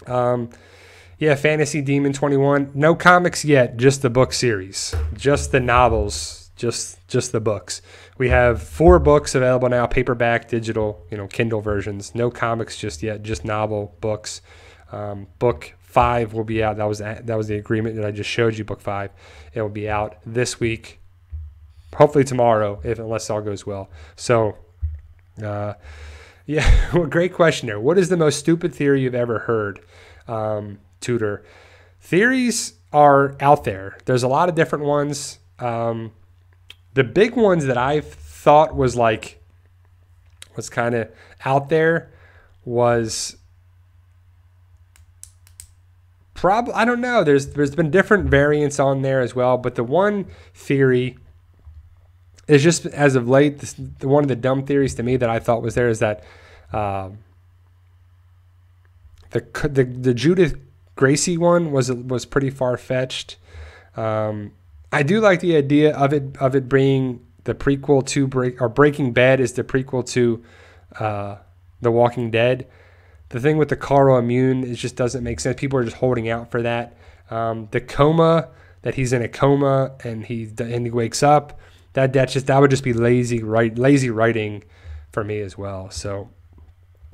yeah, Fantasy Demon 21. No comics yet, just the book series, just the novels, just the books. We have 4 books available now, paperback, digital, Kindle versions. No comics just yet, just novel books. Book 5 will be out. That was the agreement that I just showed you. Book 5, it will be out this week, hopefully tomorrow, unless all goes well. So, yeah, well, great question there. What is the most stupid theory you've ever heard, Tudor? Theories are out there. There's a lot of different ones. The big ones that I've thought was kind of out there was probably, I don't know. There's been different variants on there as well, but the one theory is just as of late, one of the dumb theories to me that I thought was there is that the Judith Gracie one was pretty far-fetched. I do like the idea of it being the prequel to Breaking Bad is the prequel to The Walking Dead. The thing with the Carl immune, it just doesn't make sense. People are just holding out for that. The coma, that he's in a coma and he wakes up, that would just be lazy writing for me as well. So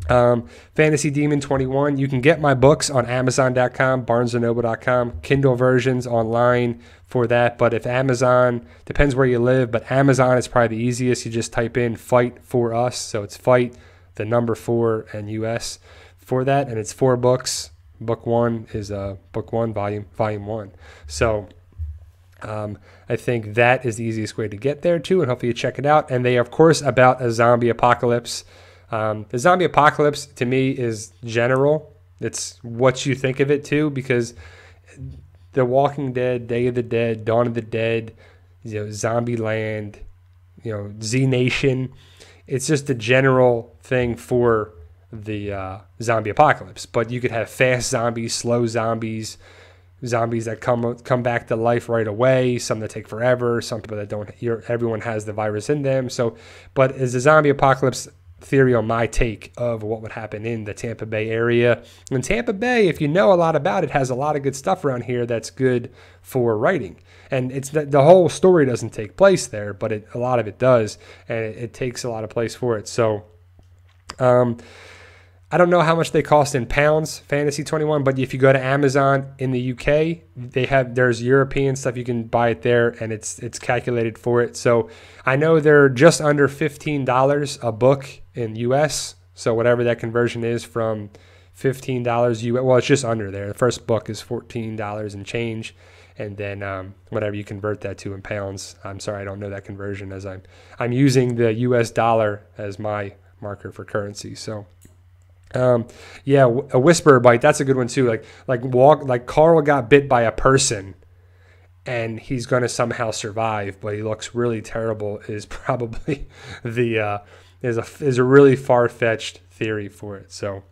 Fantasy Demon 21, you can get my books on Amazon.com, BarnesandNoble.com, Kindle versions online for that. But if Amazon, depends where you live, but Amazon is probably the easiest. You just type in Fight for Us. So it's Fight, the number 4 and US for that. And it's 4 books. Book 1 is book 1, volume 1. So I think that is the easiest way to get there too. And hopefully you check it out. And they are, of course, about a zombie apocalypse. The zombie apocalypse to me is general. It's what you think of it too, because The Walking Dead, Day of the Dead, Dawn of the Dead, Zombie Land, Z Nation. It's just a general thing for the zombie apocalypse. But you could have fast zombies, slow zombies, zombies that come back to life right away, some that take forever, some people that don't. Everyone has the virus in them. So, but as a zombie apocalypse theory on my take of what would happen in the Tampa Bay area. And Tampa Bay, if you know a lot about it, has a lot of good stuff around here that's good for writing. And it's the whole story doesn't take place there, but a lot of it does, and it takes a lot of place for it. So I don't know how much they cost in pounds, Fantasy 21, but if you go to Amazon in the UK, there's European stuff, you can buy it there, and it's calculated for it. So I know they're just under $15 a book in US. So whatever that conversion is from $15 US, well, it's just under there. The first book is $14 and change, and then whatever you convert that to in pounds. I'm sorry, I don't know that conversion, as I'm using the US dollar as my marker for currency. So. Yeah, a whisperer bite. That's a good one too. Like Carl got bit by a person, and he's going to somehow survive, but he looks really terrible. Is probably is a really far-fetched theory for it. So,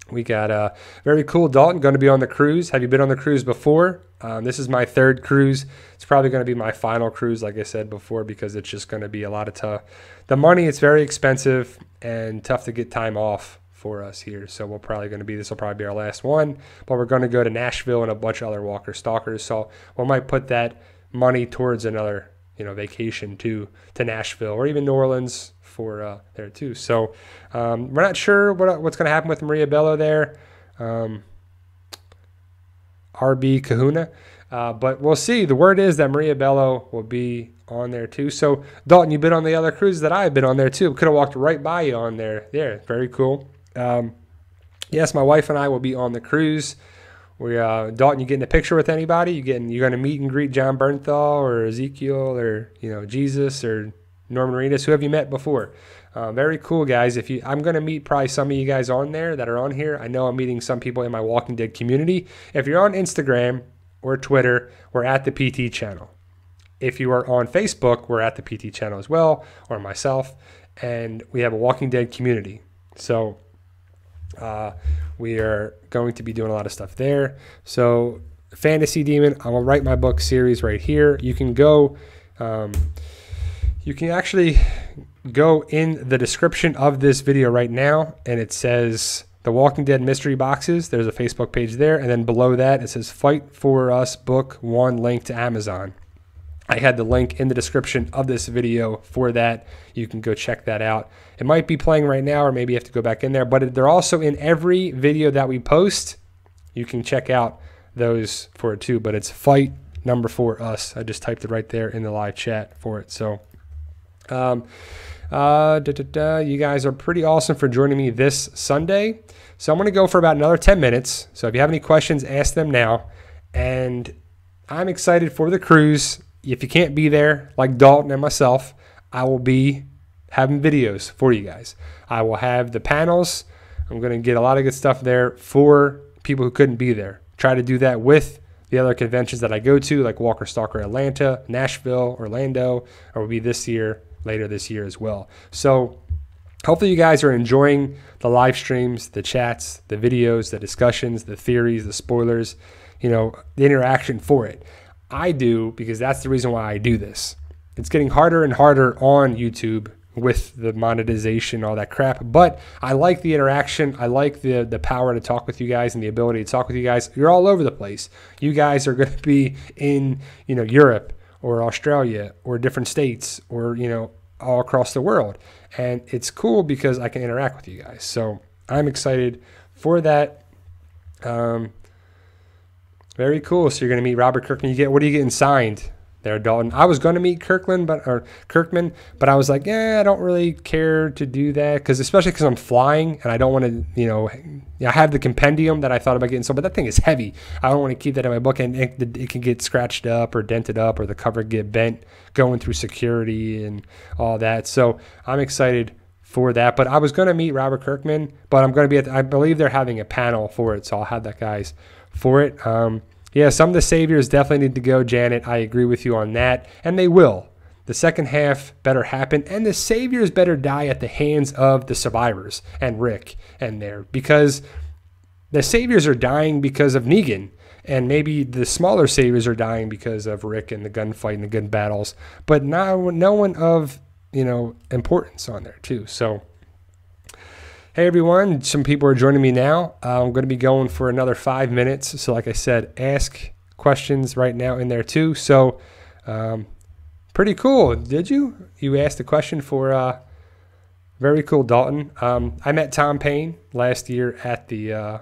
we got very cool. Dalton going to be on the cruise. Have you been on the cruise before? This is my 3rd cruise. It's probably going to be my final cruise, like I said before, because it's just going to be a lot of tough. The money, it's very expensive and tough to get time off for us here. So this will probably be our last one, but we're going to go to Nashville and a bunch of other Walker Stalkers. So we might put that money towards another, vacation to Nashville or even New Orleans for there too. So we're not sure what's going to happen with Maria Bello there. RB Kahuna. But we'll see. The word is that Maria Bello will be on there too. So Dalton, you've been on the other cruises that I've been on there too. Could have walked right by you on there. There, very cool. Yes, my wife and I will be on the cruise. We Dalton, you getting a picture with anybody? You're going to meet and greet John Bernthal or Ezekiel or Jesus or Norman Reedus? Who have you met before? Very cool, guys. I'm going to meet probably some of you guys on there that are on here. I know I'm meeting some people in my Walking Dead community. If you're on Instagram or Twitter, we're at the PT channel. If you are on Facebook, we're at the PT channel as well, or myself, and we have a Walking Dead community. So we are going to be doing a lot of stuff there. So Fantasy Demon, I will write my book series right here. You can go, you can actually go in the description of this video right now, and it says The Walking Dead Mystery Boxes. There's a Facebook page there, and then below that it says Fight for Us Book 1 link to Amazon. I had the link in the description of this video for that. You can go check that out. It might be playing right now, or maybe you have to go back in there, but they're also in every video that we post. You can check out those for it too, but it's Fight number 4 Us. I just typed it right there in the live chat for it. So you guys are pretty awesome for joining me this Sunday. So I'm going to go for about another 10 minutes. So if you have any questions, ask them now. And I'm excited for the cruise. If you can't be there, like Dalton and myself, I will be having videos for you guys. I will have the panels. I'm going to get a lot of good stuff there for people who couldn't be there. Try to do that with the other conventions that I go to, like Walker Stalker Atlanta, Nashville, Orlando, or will be later this year as well. So hopefully you guys are enjoying the live streams, the chats, the videos, the discussions, the theories, the spoilers, the interaction for it. I do, because that's the reason why I do this. It's getting harder and harder on YouTube with the monetization, all that crap. But I like the interaction. I like the power to talk with you guys and the ability to talk with you guys. You're all over the place. You guys are going to be in, Europe or Australia or different states or, all across the world. And it's cool because I can interact with you guys. So I'm excited for that. Very cool. So you're going to meet Robert Kirkman. What are you getting signed there, Dalton? I was going to meet Kirkman, but I was like, I don't really care to do that, especially because I'm flying and I don't want to, I have the compendium that I thought about getting, but that thing is heavy. I don't want to keep that in my book, and it can get scratched up or dented up, or the cover get bent going through security and all that. So I'm excited for that. But I was going to meet Robert Kirkman, but I'm going to be I believe they're having a panel for it, so I'll have that guys for it. Some of the saviors definitely need to go, Janet. I agree with you on that, and they will. The second half better happen, and the saviors better die at the hands of the survivors and Rick and there, because the saviors are dying because of Negan, and maybe the smaller saviors are dying because of Rick and the gunfight and the gun battles, but no one of importance on there too. So hey everyone, some people are joining me now. I'm going to be going for another 5 minutes. So like I said, ask questions right now in there too. So pretty cool. Did you asked a question for very cool, Dalton. I met Tom Payne last year at the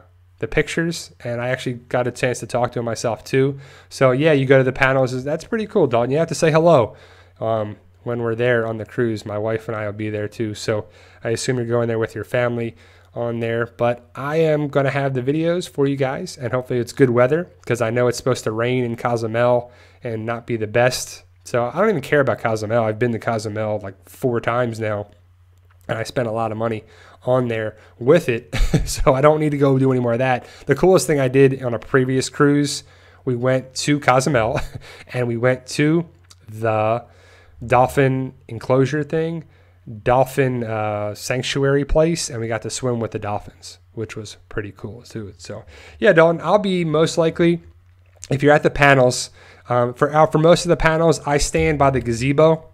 pictures, and I actually got a chance to talk to him myself too. So yeah, you go to the panels. That's pretty cool, Dalton. You have to say hello. When we're there on the cruise, my wife and I will be there too. So I assume you're going there with your family on there. But I am going to have the videos for you guys, and hopefully it's good weather, because I know it's supposed to rain in Cozumel and not be the best. So I don't even care about Cozumel. I've been to Cozumel like 4 times now, and I spent a lot of money on there with it. So I don't need to go do any more of that. The coolest thing I did on a previous cruise, we went to Cozumel and we went to the dolphin enclosure thing, dolphin sanctuary place, and we got to swim with the dolphins, which was pretty cool too. So yeah, Dalton, I'll be most likely, if you're at the panels, for most of the panels, I stand by the gazebo,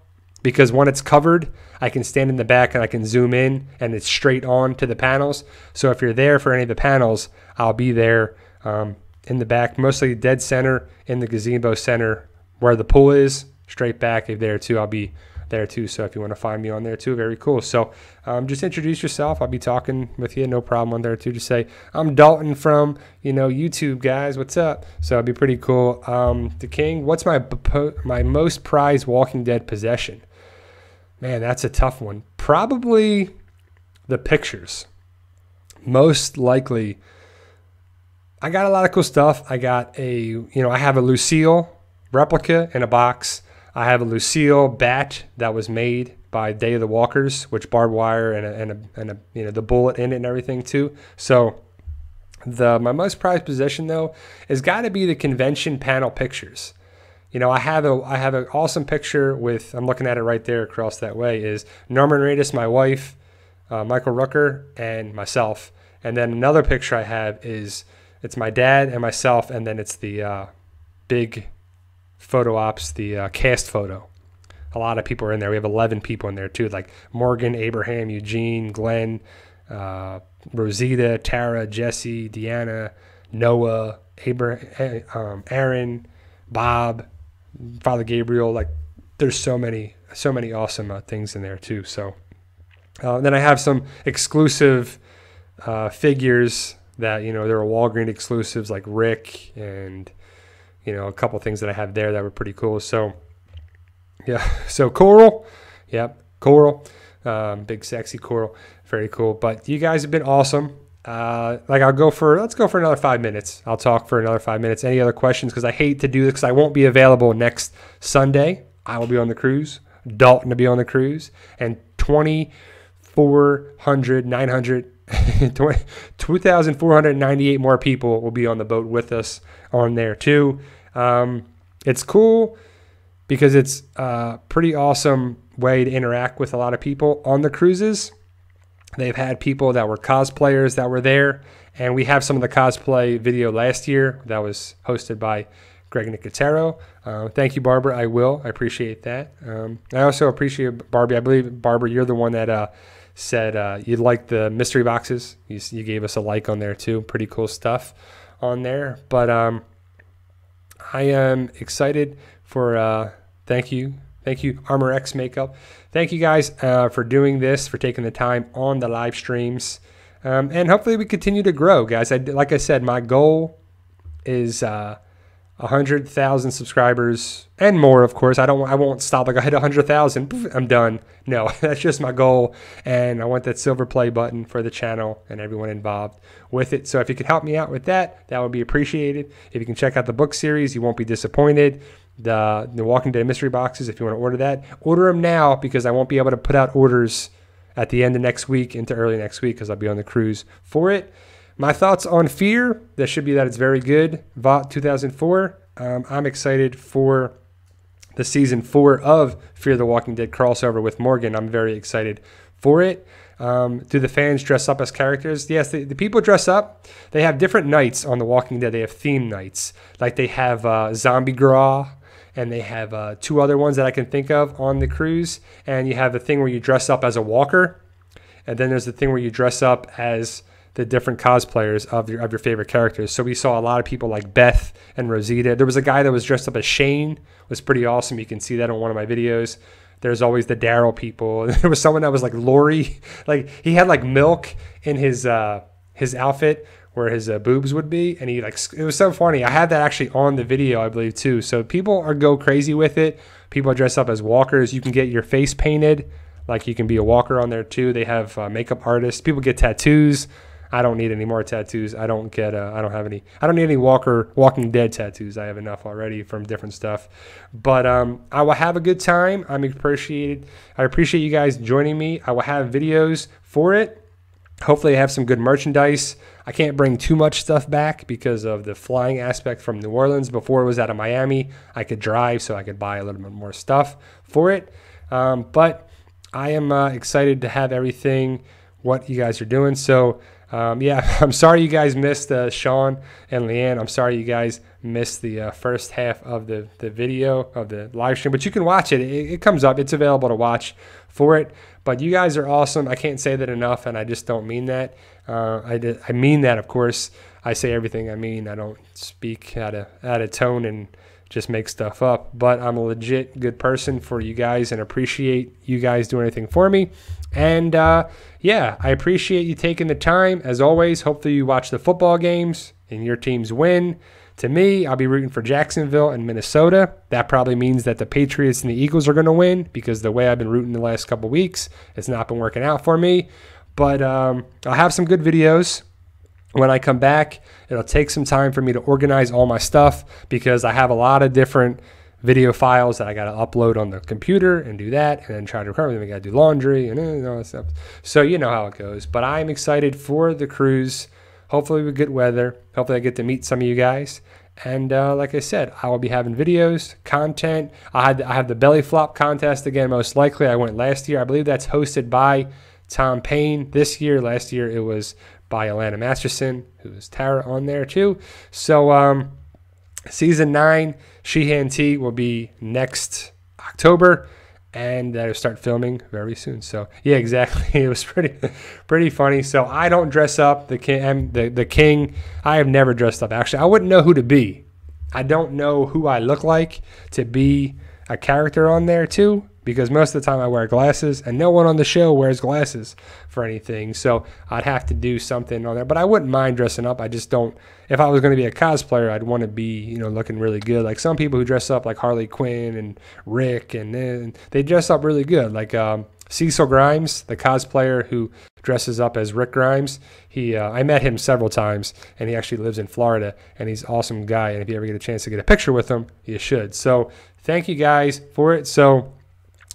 because when it's covered, I can stand in the back and I can zoom in and it's straight on to the panels. So if you're there for any of the panels, I'll be there in the back, mostly dead center in the gazebo center where the pool is. straight back there too. I'll be there too. So if you want to find me on there too, very cool. So just introduce yourself. I'll be talking with you, no problem on there too. Just say, I'm Dalton from, YouTube, guys. What's up? So it'd be pretty cool. The King, what's my most prized Walking Dead possession? Man, that's a tough one. Probably the pictures. Most likely, I got a lot of cool stuff. I got I have a Lucille replica in a box. I have a Lucille bat that was made by Day of the Walkers, which barbed wire and the bullet in it and everything too. So my most prized possession though has got to be the convention panel pictures. I have an awesome picture with, I'm looking at it right there across that way, is Norman Reedus, my wife, Michael Rooker, and myself. And then another picture I have is, it's my dad and myself, and then it's the big photo ops, the cast photo. A lot of people are in there. We have 11 people in there too, like Morgan, Abraham, Eugene, Glenn, Rosita, Tara, Jesse, Deanna, Noah, Aaron, Bob, Father Gabriel. Like, there's so many awesome things in there too. So then I have some exclusive figures that they're Walgreens exclusives, like Rick, and a couple things that I have there that were pretty cool. So yeah, so Coral, big sexy Coral, very cool. But you guys have been awesome. Let's go for another 5 minutes. I'll talk for another 5 minutes. Any other questions? Because I hate to do this because I won't be available next Sunday. I will be on the cruise. Dalton will be on the cruise. And 2,498 more people will be on the boat with us on there too. It's cool because it's a pretty awesome way to interact with a lot of people on the cruises. They've had people that were cosplayers that were there, and we have some of the cosplay video last year that was hosted by Greg Nicotero. Thank you, Barbara. I appreciate that. I also appreciate Barbie. I believe, Barbara, you're the one that said you liked the mystery boxes. You gave us a like on there too. Pretty cool stuff on there. But I am excited for thank you Armor X Makeup. Thank you guys for doing this, for taking the time on the live streams, and hopefully we continue to grow, guys. Like I said, my goal is 100,000 subscribers and more. Of course, I won't stop. Like, I hit 100,000, I'm done. No, that's just my goal, and I want that silver play button for the channel and everyone involved with it. So if you could help me out with that, that would be appreciated. If you can check out the book series, you won't be disappointed. The Walking Dead Mystery Boxes, if you want to order that, order them now, because I won't be able to put out orders at the end of next week into early next week because I'll be on the cruise for it. My thoughts on Fear, that should be that it's very good. VOT 2004. I'm excited for the season 4 of Fear the Walking Dead crossover with Morgan. I'm very excited for it. Do the fans dress up as characters? Yes, the people dress up. They have different nights on The Walking Dead. They have theme nights. Like, they have Zombie Gras, and they have 2 other ones that I can think of on the cruise. And you have the thing where you dress up as a walker. And then there's the thing where you dress up as the different cosplayers of your favorite characters. So we saw a lot of people like Beth and Rosita. There was a guy that was dressed up as Shane. It was pretty awesome. You can see that on one of my videos. There's always the Daryl people. There was someone that was like Lori. Like, he had like milk in his outfit where his boobs would be, and it was so funny. I had that actually on the video, I believe, too. So people go crazy with it. People dress up as walkers. You can get your face painted, like you can be a walker on there too. They have makeup artists. People get tattoos. I don't need any more tattoos. I don't need any Walking Dead tattoos. I have enough already from different stuff. But I will have a good time. I appreciate you guys joining me. I will have videos for it. Hopefully I have some good merchandise. I can't bring too much stuff back because of the flying aspect from New Orleans. Before it was out of Miami, I could drive, so I could buy a little bit more stuff for it. But I am excited to have everything, what you guys are doing. So yeah, I'm sorry you guys missed Sean and Leanne. I'm sorry you guys missed the first half of the video of the live stream, but you can watch it. It comes up. It's available to watch for it. But you guys are awesome. I can't say that enough, and I just don't mean that. I mean that, of course. I say everything I mean. I don't speak out of tone and just make stuff up. But I'm a legit good person for you guys and appreciate you guys doing anything for me. And yeah, I appreciate you taking the time. As always, hopefully you watch the football games and your teams win. To me, I'll be rooting for Jacksonville and Minnesota. That probably means that the Patriots and the Eagles are going to win, because the way I've been rooting the last couple weeks, it's not been working out for me. But I'll have some good videos when I come back. It'll take some time for me to organize all my stuff, because I have a lot of different video files that I got to upload on the computer and do that, and then try to recover them. I got to do laundry and all that stuff. So you know how it goes. But I'm excited for the cruise. Hopefully with good weather. Hopefully I get to meet some of you guys. And like I said, I will be having videos, content. I have the belly flop contest again, most likely. I went last year. I believe that's hosted by Tom Payne this year. Last year it was by Alana Masterson, who is Tara on there too. So season 9, Sheehan Tea, will be next October. And I'll start filming very soon. So yeah, exactly. It was pretty funny. So I don't dress up. The king. I have never dressed up. Actually, I wouldn't know who to be. I don't know who I look like to be a character on there too, because most of the time I wear glasses, and no one on the show wears glasses for anything. So I'd have to do something on there. But I wouldn't mind dressing up. I just don't. If I was going to be a cosplayer, I'd want to be, looking really good. Like some people who dress up like Harley Quinn and Rick, and they dress up really good. Like Cecil Grimes, the cosplayer who dresses up as Rick Grimes. I met him several times, and he actually lives in Florida, and he's an awesome guy. And if you ever get a chance to get a picture with him, you should. So thank you guys for it. So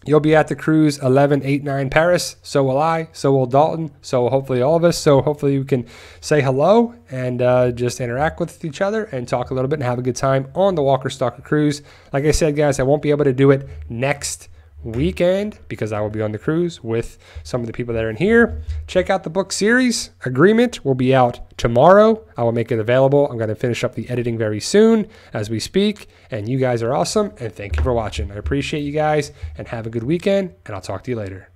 you'll be at the cruise 11, 8, 9 Paris. So will I. So will Dalton. So will hopefully all of us. So hopefully you can say hello and just interact with each other and talk a little bit and have a good time on the Walker Stalker cruise. Like I said, guys, I won't be able to do it next weekend because I will be on the cruise with some of the people that are in here. Check out the book series. Agreement will be out tomorrow. I will make it available. I'm going to finish up the editing very soon as we speak. And you guys are awesome. And thank you for watching. I appreciate you guys, and have a good weekend. And I'll talk to you later.